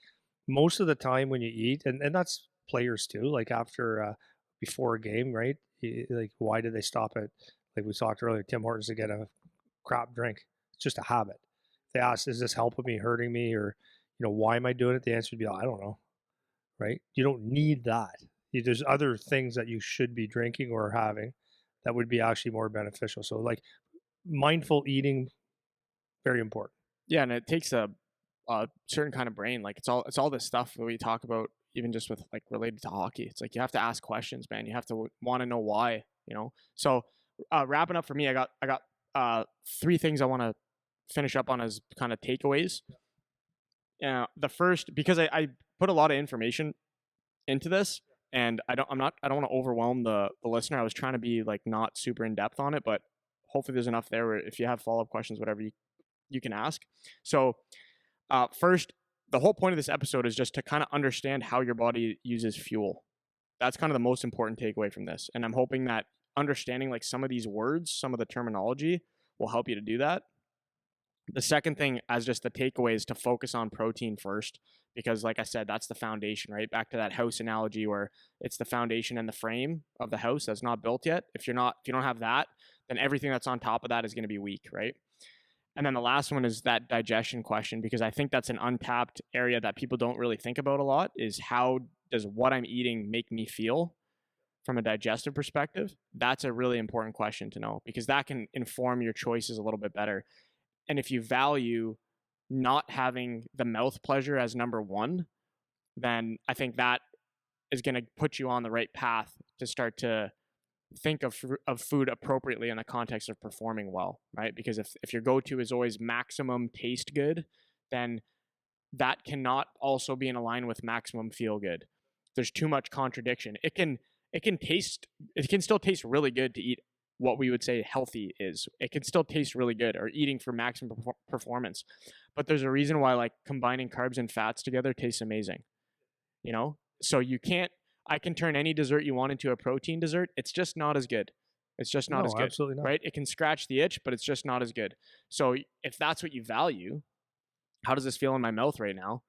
Speaker 2: most of the time when you eat, and that's players too, like after, before a game, right? Like, why do they stop at, like we talked earlier, Tim Hortons to get a crap drink? It's just a habit. They ask, is this helping me, hurting me, or why am I doing it? The answer would be, I don't know. Right? You don't need that. There's other things that you should be drinking or having that would be actually more beneficial. So, like, mindful eating, very important.
Speaker 1: Yeah, and it takes a certain kind of brain. Like, it's all this stuff that we talk about, even just with, like, related to hockey. It's like, you have to ask questions, man. You have to want to know why. So wrapping up for me, I got 3 things I want to finish up on as kind of takeaways. The first, because I put a lot of information into this, and I don't want to overwhelm the listener. I was trying to be, like, not super in depth on it, but hopefully there's enough there where if you have follow-up questions, whatever, you can ask. So first, the whole point of this episode is just to kind of understand how your body uses fuel. That's kind of the most important takeaway from this. And I'm hoping that understanding, like, some of these words, some of the terminology will help you to do that. The second thing, as just the takeaway, is to focus on protein first, because, like I said, that's the foundation, right? Back to that house analogy, where it's the foundation and the frame of the house that's not built yet. If you don't have that, then everything that's on top of that is going to be weak, right? And then the last one is that digestion question, because I think that's an untapped area that people don't really think about a lot, is how does what I'm eating make me feel from a digestive perspective? That's a really important question to know, because that can inform your choices a little bit better. And if you value not having the mouth pleasure as number one, then I think that is going to put you on the right path to start to think of food appropriately in the context of performing well, right? Because if your go-to is always maximum taste good, then that cannot also be in line with maximum feel good. There's too much contradiction. It can still taste really good to eat what we would say healthy is. It can still taste really good, or eating for maximum performance. But there's a reason why, like, combining carbs and fats together tastes amazing. So I can turn any dessert you want into a protein dessert. It's just not as good. It's just not as good.
Speaker 2: Absolutely not.
Speaker 1: Right? It can scratch the itch, but it's just not as good. So if that's what you value, how does this feel in my mouth right now?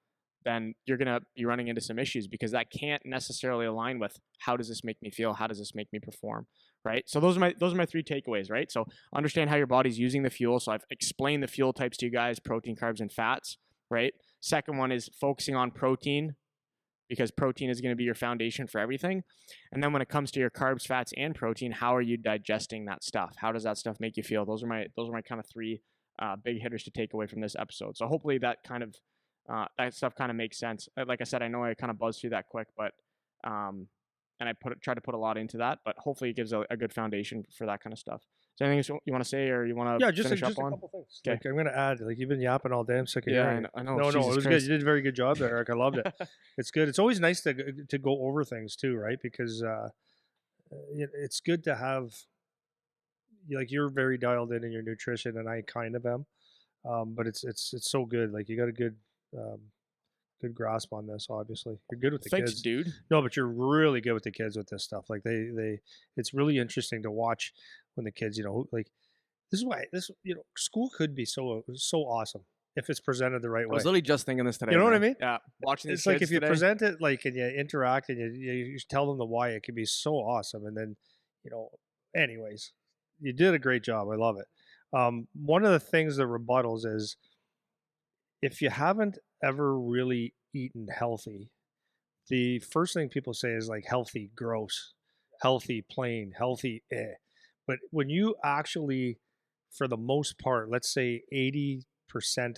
Speaker 1: then you're going to be running into some issues because that can't necessarily align with how does this make me feel? How does this make me perform? Right. So those are my three takeaways, right? So understand how your body's using the fuel. So I've explained the fuel types to you guys, protein, carbs, and fats, right? Second one is focusing on protein, because protein is going to be your foundation for everything. And then when it comes to your carbs, fats, and protein, how are you digesting that stuff? How does that stuff make you feel? Those are my kind of three big hitters to take away from this episode. So hopefully that kind of that stuff kind of makes sense. Like I said, I know I kind of buzzed through that quick, but and I tried to put a lot into that, but hopefully it gives a good foundation for that kind of stuff. Is there anything you want to say or you want to finish up on?
Speaker 2: A couple things. Okay. Like I'm going to add, like you've been yapping all day. I'm sick of hearing it.
Speaker 1: I know.
Speaker 2: No,
Speaker 1: Jesus
Speaker 2: it was
Speaker 1: Christ.
Speaker 2: good. You did a very good job there, Eric. I loved it. It's good. It's always nice to go over things too, right? Because it's good to have, like you're very dialed in your nutrition, and I kind of am. But it's so good. Like you got a good grasp on this. Obviously, you're good with the
Speaker 1: Thanks,
Speaker 2: kids,
Speaker 1: dude.
Speaker 2: No, but you're really good with the kids with this stuff. Like it's really interesting to watch when the kids, like this is why school could be so awesome if it's presented the right way.
Speaker 1: I was literally just thinking this today.
Speaker 2: You know what I mean?
Speaker 1: Yeah, watching these
Speaker 2: it's like
Speaker 1: kids
Speaker 2: if you
Speaker 1: today.
Speaker 2: present it like and you interact and you tell them the why, it can be so awesome. And then, anyways, you did a great job. I love it. One of the things that rebuttals is if you haven't ever really eaten healthy, the first thing people say is like healthy, gross, healthy, plain, healthy, eh. But when you actually, for the most part, let's say 80%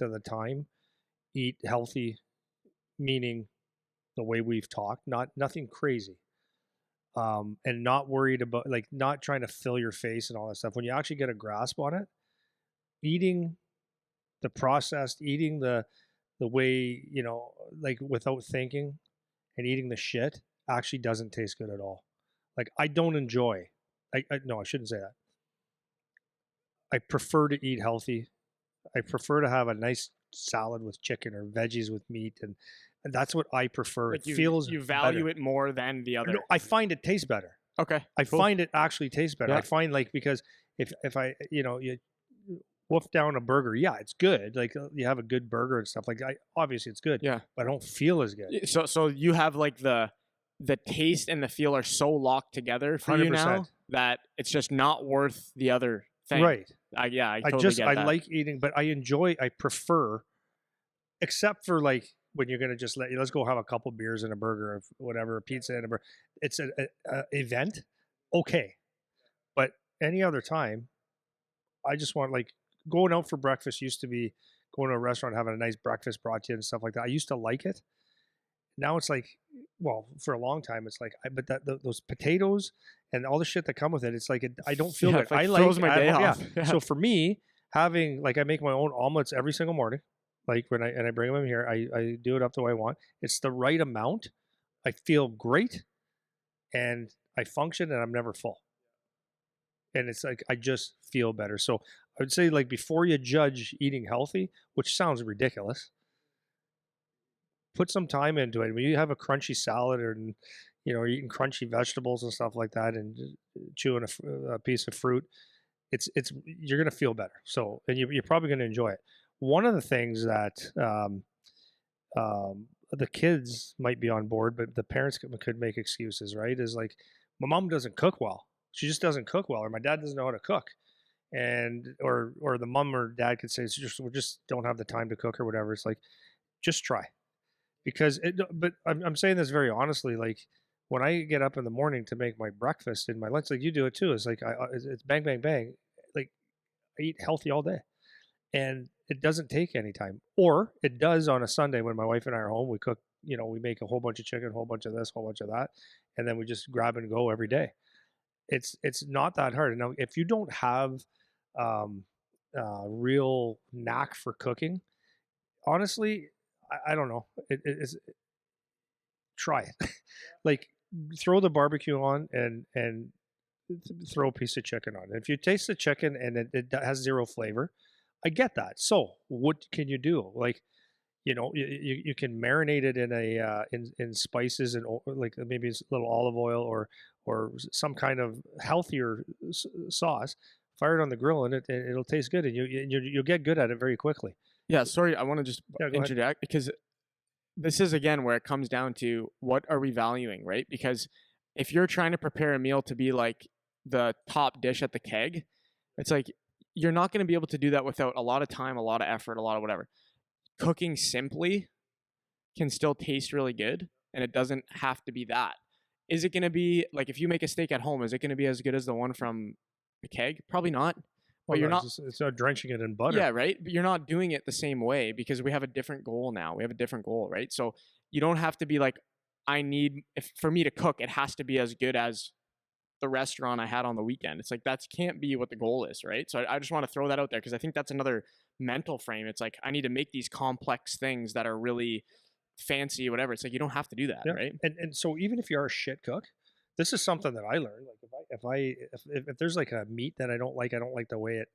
Speaker 2: of the time, eat healthy, meaning the way we've talked, nothing crazy, and not worried about like not trying to fill your face and all that stuff. When you actually get a grasp on it, eating the processed, eating the way, like without thinking and eating the shit actually doesn't taste good at all. Like I don't enjoy, no, I shouldn't say that. I prefer to eat healthy. I prefer to have a nice salad with chicken or veggies with meat. And that's what I prefer.
Speaker 1: Like
Speaker 2: you
Speaker 1: value
Speaker 2: better.
Speaker 1: It more than the other.
Speaker 2: No, I find it tastes better.
Speaker 1: Okay.
Speaker 2: I find it actually tastes better.
Speaker 1: Yeah.
Speaker 2: I find like, because if I, you wolf down a burger, yeah, it's good. Like you have a good burger and stuff like obviously it's good.
Speaker 1: Yeah.
Speaker 2: But I don't feel as good.
Speaker 1: So you have like the taste and the feel are so locked together for 100%. You now that it's just not worth the other thing.
Speaker 2: Right.
Speaker 1: I totally get that.
Speaker 2: I like eating, but I prefer, except for like when you're going to just let's go have a couple beers and a burger or whatever, a pizza and a burger. It's an event. Okay. But any other time, I just want like going out for breakfast used to be going to a restaurant, having a nice breakfast brought to you and stuff like that. I used to like it. Now it's like, well, for a long time, it's like, those potatoes and all the shit that come with it, it's like, I don't feel good.
Speaker 1: Like throws my day off.
Speaker 2: Yeah. So for me, having, like, I make my own omelets every single morning. Like when I bring them in here, I do it up the way I want. It's the right amount. I feel great and I function and I'm never full. And it's like, I just feel better. So I would say, like, before you judge eating healthy, which sounds ridiculous, put some time into it. When you have a crunchy salad or, you're eating crunchy vegetables and stuff like that and chewing a piece of fruit, you're going to feel better. So, and you're probably going to enjoy it. One of the things that the kids might be on board, but the parents could make excuses, right? Is like, my mom doesn't cook well. She just doesn't cook well, or my dad doesn't know how to cook. And, or the mom or dad could say, we just don't have the time to cook or whatever. It's like, just try. Because but I'm saying this very honestly, like when I get up in the morning to make my breakfast and my lunch, like you do it too, it's like it's bang, bang, bang. Like I eat healthy all day and it doesn't take any time. Or it does on a Sunday when my wife and I are home. We cook, we make a whole bunch of chicken, a whole bunch of this, a whole bunch of that. And then we just grab and go every day. It's not that hard. Now, if you don't have real knack for cooking, honestly, I don't know. Try it. Like throw the barbecue on and throw a piece of chicken on. If you taste the chicken and it has zero flavor, I get that. So what can you do? Like, you can marinate it in in spices and like maybe a little olive oil or some kind of healthier sauce. Fire it on the grill and it'll taste good and you'll get good at it very quickly.
Speaker 1: Yeah, sorry, I want to just interject because this is again where it comes down to what are we valuing, right? Because if you're trying to prepare a meal to be like the top dish at the keg, it's like you're not going to be able to do that without a lot of time, a lot of effort, a lot of whatever. Cooking simply can still taste really good, and it doesn't have to be that. Is it going to be like if you make a steak at home, is it going to be as good as the one from the keg? Probably not. But
Speaker 2: Well,
Speaker 1: you're
Speaker 2: no,
Speaker 1: not.
Speaker 2: it's not drenching it in butter.
Speaker 1: Yeah, right. But you're not doing it the same way because we have a different goal now. We have a different goal, right? So you don't have to be like, I need if for me to cook, it has to be as good as the restaurant I had on the weekend. It's like that can't be what the goal is, right? So I just want to throw that out there because I think that's another mental frame. It's like I need to make these complex things that are really fancy, whatever. It's like you don't have to do that,
Speaker 2: Yeah.
Speaker 1: right?
Speaker 2: And so even if you're a shit cook, this is something that I learned. Like if there's like a meat that I don't like the way it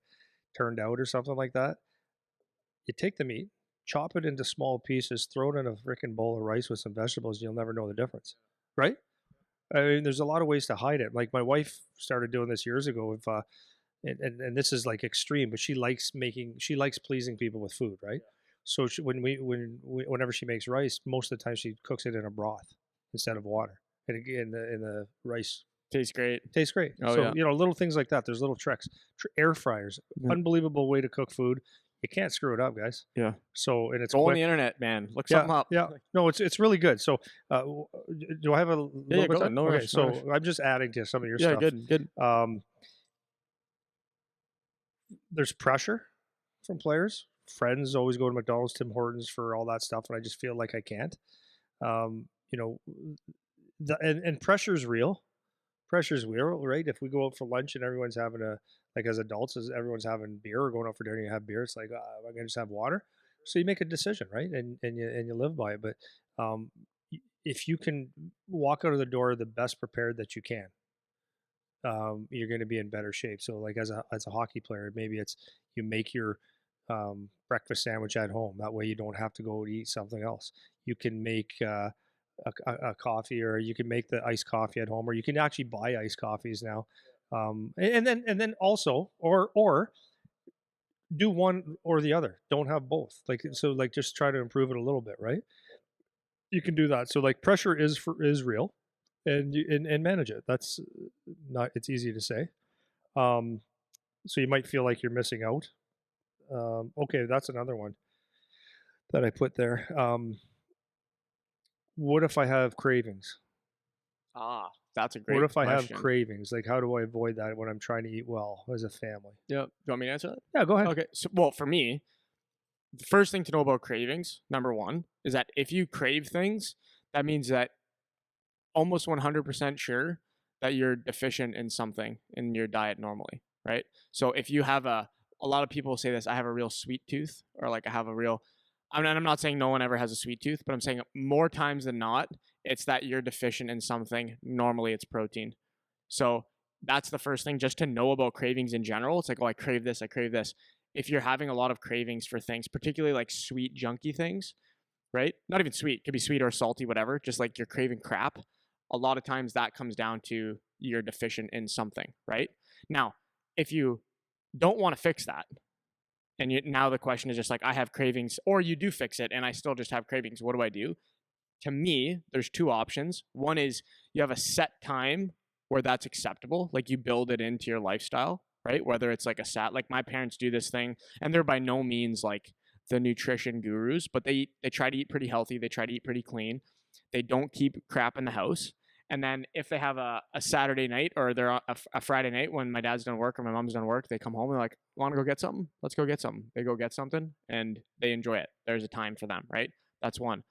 Speaker 2: turned out or something like that. You take the meat, chop it into small pieces, throw it in a freaking bowl of rice with some vegetables. You'll never know the difference, right? I mean, there's a lot of ways to hide it. Like my wife started doing this years ago. If and this is like extreme, but she likes pleasing people with food, right? So whenever she makes rice, most of the time she cooks it in a broth instead of water, and again the rice
Speaker 1: Tastes great.
Speaker 2: tastes great.
Speaker 1: Oh,
Speaker 2: So
Speaker 1: yeah.
Speaker 2: little things like that. There's little tricks. Air fryers,
Speaker 1: Yeah.
Speaker 2: unbelievable way to cook food. You can't screw it up, guys.
Speaker 1: Yeah.
Speaker 2: So and it's
Speaker 1: Go on
Speaker 2: quick.
Speaker 1: the internet, man. Look
Speaker 2: Yeah,
Speaker 1: something up.
Speaker 2: yeah. No, it's really good. So, do I have a little
Speaker 1: Yeah,
Speaker 2: bit
Speaker 1: go
Speaker 2: of
Speaker 1: ahead.
Speaker 2: time?
Speaker 1: No
Speaker 2: Okay,
Speaker 1: rush, no
Speaker 2: so
Speaker 1: rush.
Speaker 2: I'm just adding to some of your
Speaker 1: Yeah,
Speaker 2: stuff.
Speaker 1: good.
Speaker 2: There's pressure from players. Friends always go to McDonald's, Tim Hortons for all that stuff, and I just feel like I can't. Um, you know, and pressure's real. Pressure's real, right? If we go out for lunch and everyone's having like as adults, as everyone's having beer or going out for dinner, you have beer. It's like I'm gonna just have water. So you make a decision, right? And you live by it. But um, if you can walk out of the door the best prepared that you can, you're going to be in better shape. So like as a hockey player, maybe it's you make your breakfast sandwich at home. That way you don't have to go to eat something else. You can make a coffee, or you can make the iced coffee at home, or you can actually buy iced coffees now. And then also, or do one or the other. Don't have both. Like just try to improve it a little bit, right? You can do that. So like pressure is real, and and manage it. That's not. It's easy to say. Um, so you might feel like you're missing out. Okay, that's another one that I put there. What if I have cravings?
Speaker 1: Ah, that's a great
Speaker 2: What if I have
Speaker 1: question.
Speaker 2: cravings? Like, how do I avoid that when I'm trying to eat well as a family?
Speaker 1: Yeah. Do you want me to answer that?
Speaker 2: Yeah, go ahead.
Speaker 1: Okay. So, well, for me, the first thing to know about cravings, number one, is that if you crave things, that means that almost 100% sure that you're deficient in something in your diet normally, right? So if you have a lot of people say this, I have a real sweet tooth, or like I have a real, I'm not saying no one ever has a sweet tooth, but I'm saying more times than not, it's that you're deficient in something. Normally it's protein. So that's the first thing, just to know about cravings in general. It's like, oh, I crave this, I crave this. If you're having a lot of cravings for things, particularly like sweet, junky things, right? Not even sweet, it could be sweet or salty, whatever, just like you're craving crap. A lot of times that comes down to you're deficient in something, right? Now, if you don't want to fix that, and now the question is just like, I have cravings, or you do fix it and I still just have cravings, what do I do? To me, there's two options. One is you have a set time where that's acceptable, like you build it into your lifestyle, right? Whether it's like like my parents do this thing, and they're by no means like the nutrition gurus, but they try to eat pretty healthy, they try to eat pretty clean, they don't keep crap in the house. And then if they have a Saturday night, or they're a Friday night when my dad's done work or my mom's done work, they come home and they're like, want to go get something? Let's go get something. They go get something and they enjoy it. There's a time for them, right? That's one.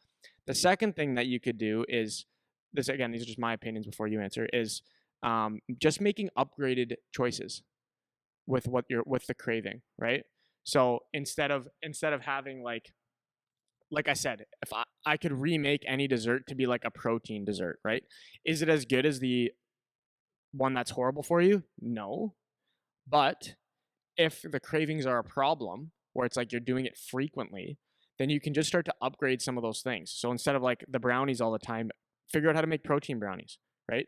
Speaker 1: The second thing that you could do is this, again, these are just my opinions before you answer, is just making upgraded choices with with the craving, right? So instead of having like I said, if I could remake any dessert to be like a protein dessert, right? Is it as good as the one that's horrible for you? No. But if the cravings are a problem, where it's like you're doing it frequently, then you can just start to upgrade some of those things. So instead of like the brownies all the time, figure out how to make protein brownies, right?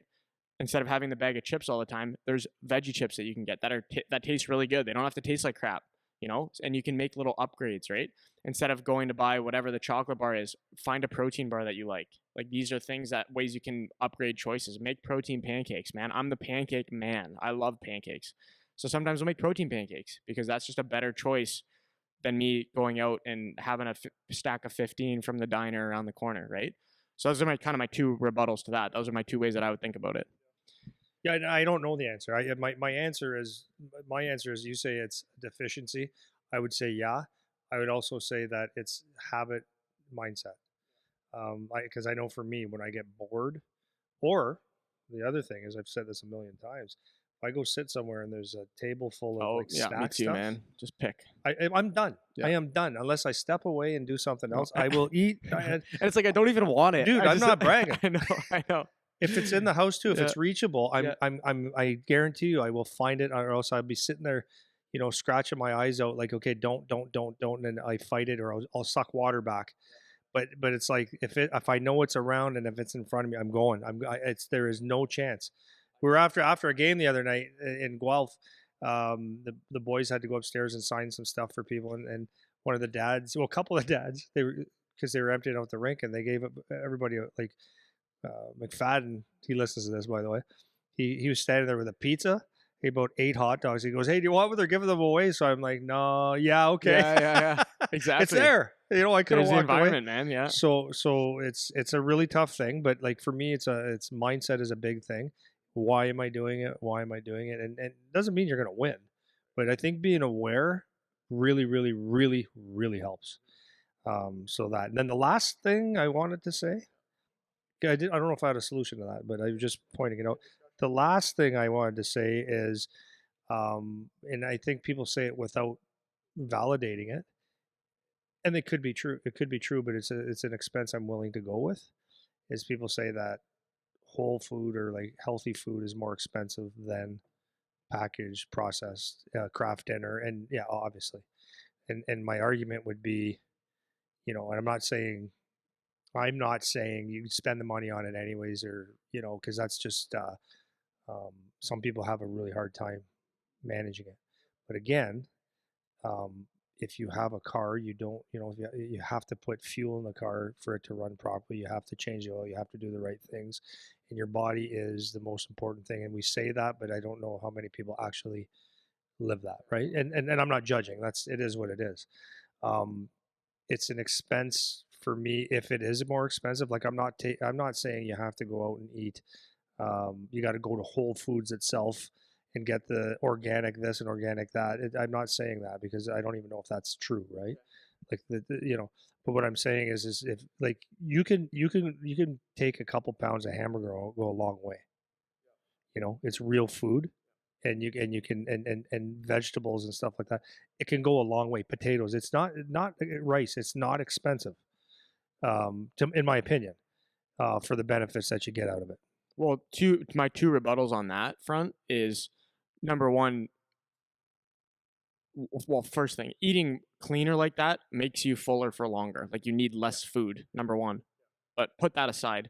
Speaker 1: Instead of having the bag of chips all the time, there's veggie chips that you can get that that taste really good. They don't have to taste like crap. and you can make little upgrades, right? Instead of going to buy whatever the chocolate bar is, find a protein bar that you like. Like, these are ways you can upgrade choices. Make protein pancakes, man. I'm the pancake man. I love pancakes. So sometimes I'll make protein pancakes because that's just a better choice than me going out and having a stack of 15 from the diner around the corner, right? So those are my two rebuttals to that. Those are my two ways that I would think about it.
Speaker 2: Yeah, I don't know the answer. My answer is you say it's deficiency. I would say yeah. I would also say that it's habit mindset. Because I know for me, when I get bored, or the other thing is, I've said this a million times, if I go sit somewhere and there's a table full of like
Speaker 1: yeah, me
Speaker 2: snack
Speaker 1: too,
Speaker 2: stuff,
Speaker 1: man. Just pick.
Speaker 2: I'm done.
Speaker 1: Yeah.
Speaker 2: I am done unless I step away and do something else. I will eat.
Speaker 1: And it's like I don't even want it,
Speaker 2: dude. I'm not bragging.
Speaker 1: I know.
Speaker 2: If it's in the house too, if
Speaker 1: Yeah.
Speaker 2: it's reachable,
Speaker 1: Yeah.
Speaker 2: I guarantee you, I will find it, or else I'll be sitting there, scratching my eyes out, like, okay, don't, and I fight it, or I'll suck water back. But it's like, if I know it's around and if it's in front of me, I'm going. There is no chance. We were after a game the other night in Guelph. The boys had to go upstairs and sign some stuff for people, and one of the dads, well, a couple of dads, because they were emptying out the rink, and they gave everybody like McFadden. He listens to this, by the way. He was standing there with a pizza. He bought 8 hot dogs. He goes, "Hey, do you want what they're giving them away?" So I'm like, "No, yeah, okay,
Speaker 1: yeah, exactly.
Speaker 2: It's there." I could have
Speaker 1: There's the
Speaker 2: walked away.
Speaker 1: environment, man. Yeah.
Speaker 2: So it's a really tough thing, but like for me, it's mindset is a big thing. Why am I doing it? Why am I doing it? And it doesn't mean you're going to win, but I think being aware really, really, really, really helps. So that, and then the last thing I wanted to say, I don't know if I had a solution to that, but I was just pointing it out. The last thing I wanted to say is, and I think people say it without validating it, and it could be true. It could be true, but it's an expense I'm willing to go with. Is people say that whole food or like healthy food is more expensive than packaged, processed, craft dinner, and yeah, obviously. And my argument would be, and I'm not saying you spend the money on it anyways, or because that's just some people have a really hard time managing it. But again, if you have a car, you don't, you have to put fuel in the car for it to run properly. You have to change the oil. You have to do the right things, and your body is the most important thing. And we say that, but I don't know how many people actually live that, right? And I'm not judging. It is what it is. It's an expense for me if it is more expensive. Like I'm not saying you have to go out and eat. You got to go to Whole Foods itself and get the organic this and organic that. I'm not saying that because I don't even know if that's true, right? Like But what I'm saying is if like you can take a couple pounds of hamburger and go a long way. It's real food, and you can and vegetables and stuff like that. It can go a long way. Potatoes. It's not rice. It's not expensive, in my opinion, for the benefits that you get out of it.
Speaker 1: Well, my two rebuttals on that front is, number one, well, first thing, eating cleaner like that makes you fuller for longer. Like, you need less food, number one. But put that aside.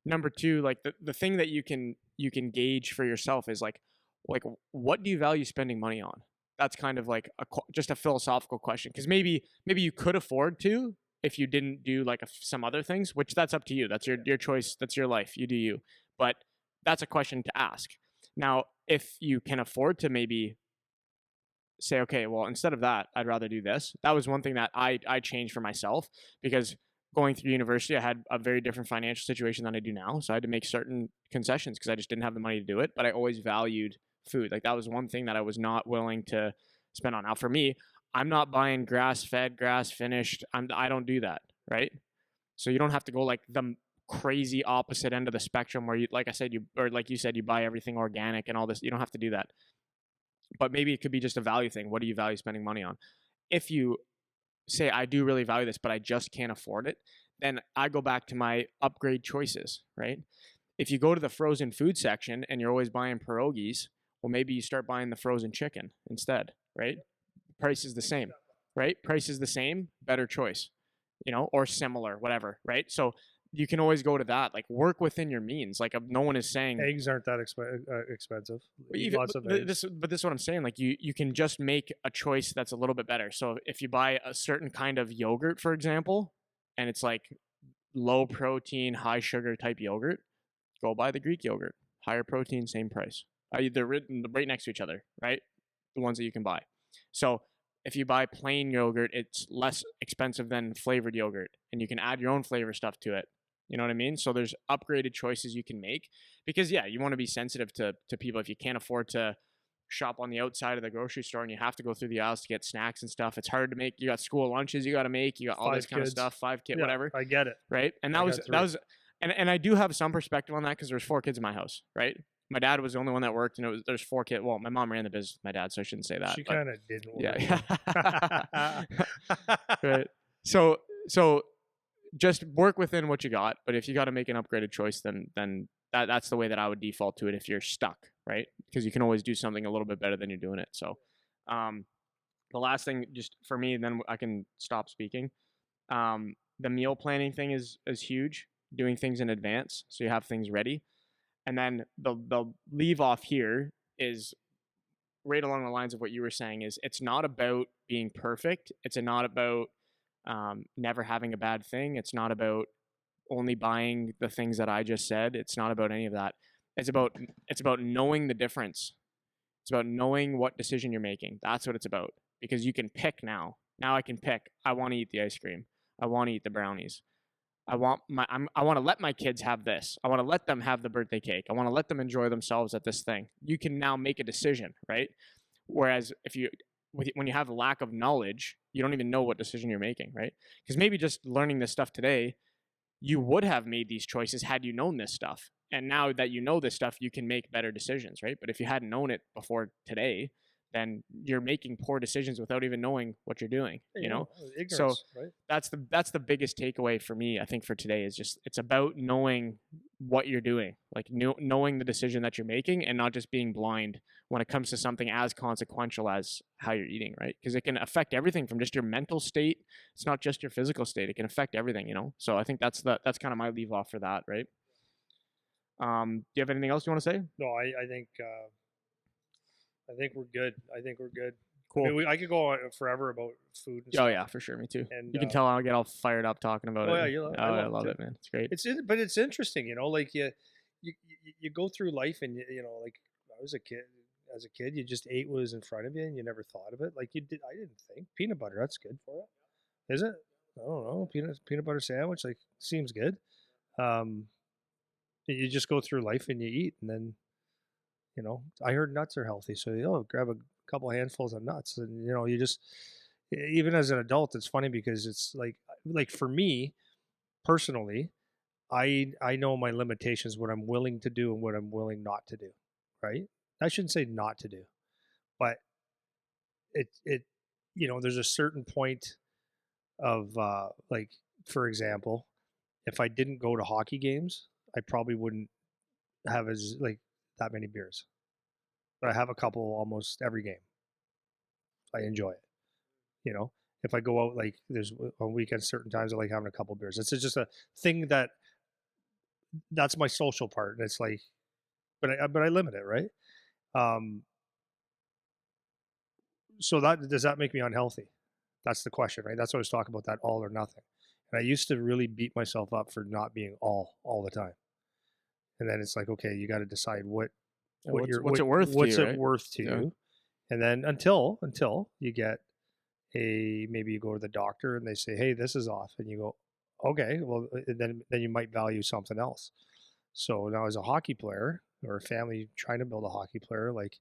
Speaker 1: Number two, like the thing that you can gauge for yourself is like what do you value spending money on? That's kind of like just a philosophical question, because maybe you could afford to if you didn't do like some other things, which that's up to you. That's your choice. That's your life. You do you. But that's a question to ask. Now, if you can afford to maybe say, okay, well, instead of that, I'd rather do this. That was one thing that I changed for myself, because going through university, I had a very different financial situation than I do now. So I had to make certain concessions because I just didn't have the money to do it. But I always valued food. Like, that was one thing that I was not willing to spend on. Now, for me, I'm not buying grass-fed, grass-finished. I don't do that, right? So you don't have to go like the crazy opposite end of the spectrum where you, like you said, you buy everything organic and all this. You don't have to do that. But maybe it could be just a value thing. What do you value spending money on? If you say, I do really value this, but I just can't afford it, then I go back to my upgrade choices, right? If you go to the frozen food section and you're always buying pierogies, well, maybe you start buying the frozen chicken instead, right? Price is the same, right? Price is the same, better choice, or similar, whatever, right? So you can always go to that. Like, work within your means. Like, no one is saying
Speaker 2: Eggs aren't that expensive. Eat
Speaker 1: even,
Speaker 2: lots of
Speaker 1: but
Speaker 2: eggs.
Speaker 1: this is what I'm saying. Like, you can just make a choice that's a little bit better. So if you buy a certain kind of yogurt, for example, and it's like low protein, high sugar type yogurt, go buy the Greek yogurt. Higher protein, same price. They're written right next to each other, right? The ones that you can buy. So if you buy plain yogurt, it's less expensive than flavored yogurt, and you can add your own flavor stuff to it. You know what I mean? So there's upgraded choices you can make, because yeah, you want to be sensitive to people. If you can't afford to shop on the outside of the grocery store and you have to go through the aisles to get snacks and stuff, it's hard to make. You got school lunches you got to make, you got all this kind of stuff, 5 kids,
Speaker 2: Yeah,
Speaker 1: whatever.
Speaker 2: I get it.
Speaker 1: Right? And that was and I do have some perspective on that, because there's 4 kids in my house, right? My dad was the only one that worked, and there's 4 kids. Well, my mom ran the business with my dad, so I shouldn't say that.
Speaker 2: She kind of didn't.
Speaker 1: Yeah. Right. So just work within what you got. But if you got to make an upgraded choice, then that's the way that I would default to it if you're stuck, right? Because you can always do something a little bit better than you're doing it. So, the last thing, just for me, then I can stop speaking. The meal planning thing is huge. Doing things in advance, so you have things ready. And then the leave off here is right along the lines of what you were saying. Is it's not about being perfect. It's not about never having a bad thing. It's not about only buying the things that I just said. It's not about any of that. It's about knowing the difference. It's about knowing what decision you're making. That's what it's about. Because you can pick now. Now I can pick. I want to eat the ice cream. I want to eat the brownies. I want to let my kids have this. I want to let them have the birthday cake. I want to let them enjoy themselves at this thing. You can now make a decision, right? Whereas when you have a lack of knowledge, you don't even know what decision you're making, right? Because maybe just learning this stuff today, you would have made these choices had you known this stuff. And now that you know this stuff, you can make better decisions, right? But if you hadn't known it before today, then you're making poor decisions without even knowing what you're doing, you know?
Speaker 2: Ignorance,
Speaker 1: So
Speaker 2: right?
Speaker 1: that's the biggest takeaway for me, I think, for today, is just, it's about knowing what you're doing, like knowing the decision that you're making, and not just being blind when it comes to something as consequential as how you're eating, right? Because it can affect everything from just your mental state. It's not just your physical state. It can affect everything, you know? So I think that's kind of my leave off for that, right? Do you have anything else you want to say?
Speaker 2: No, I think we're good. I think we're good.
Speaker 1: Cool.
Speaker 2: I mean, I could go on forever about food. And
Speaker 1: Oh
Speaker 2: stuff.
Speaker 1: yeah, for sure. Me too.
Speaker 2: And
Speaker 1: you can tell I'll get all fired up talking about it.
Speaker 2: Oh yeah,
Speaker 1: I love it, man. It's great.
Speaker 2: But it's interesting, you know. Like you go through life, and you know, like I was a kid. As a kid, you just ate what was in front of you, and you never thought of it. Like I didn't think peanut butter. That's good for you, is it? I don't know. Peanut butter sandwich like seems good. You just go through life and you eat, and then, you know, I heard nuts are healthy, so grab a couple handfuls of nuts, and you know, you just, even as an adult, it's funny because it's like for me personally, I know my limitations, what I'm willing to do and what I'm willing not to do, right? I shouldn't say not to do, but it you know, there's a certain point of like, for example, if I didn't go to hockey games, I probably wouldn't have as like that many beers. But I have a couple almost every game. I enjoy it. You know, if I go out, like there's on weekends, certain times I like having a couple beers. It's just a thing that's my social part, and it's like, but I limit it, right? So that does that make me unhealthy? That's the question, right? That's what I was talking about, that all or nothing. And I used to really beat myself up for not being all the time. And then it's like, okay, you got to decide what's it worth to you, and then until you get maybe you go to the doctor and they say, hey, this is off, and you go, okay, well, then you might value something else. So now, as a hockey player or a family trying to build a hockey player, like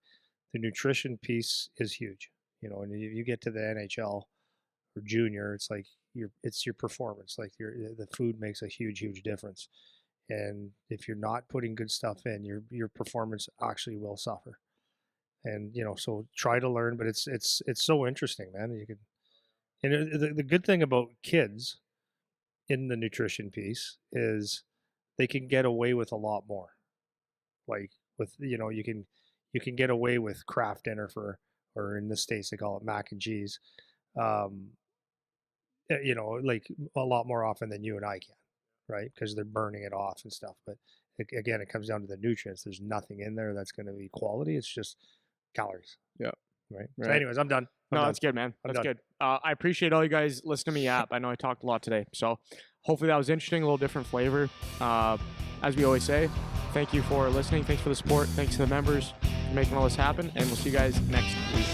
Speaker 2: the nutrition piece is huge, you know. And you get to the NHL or junior, it's like it's your performance, like the food makes a huge difference. And if you're not putting good stuff in, your performance actually will suffer. And you know, so try to learn, but it's so interesting, man. You can, and the good thing about kids in the nutrition piece is they can get away with a lot more. Like with, you know, you can get away with Kraft dinner or in the States they call it mac and cheese, you know, like a lot more often than you and I can. right? Because they're burning it off and stuff. But again, it comes down to the nutrients. There's nothing in there that's going to be quality. It's just calories.
Speaker 1: Yeah.
Speaker 2: Right.
Speaker 1: Right.
Speaker 2: So anyways, I'm done.
Speaker 1: No, that's good, man. That's good. I appreciate all you guys listening to me yap. I know I talked a lot today. So hopefully that was interesting, a little different flavor. As we always say, thank you for listening. Thanks for the support. Thanks to the members for making all this happen. And we'll see you guys next week.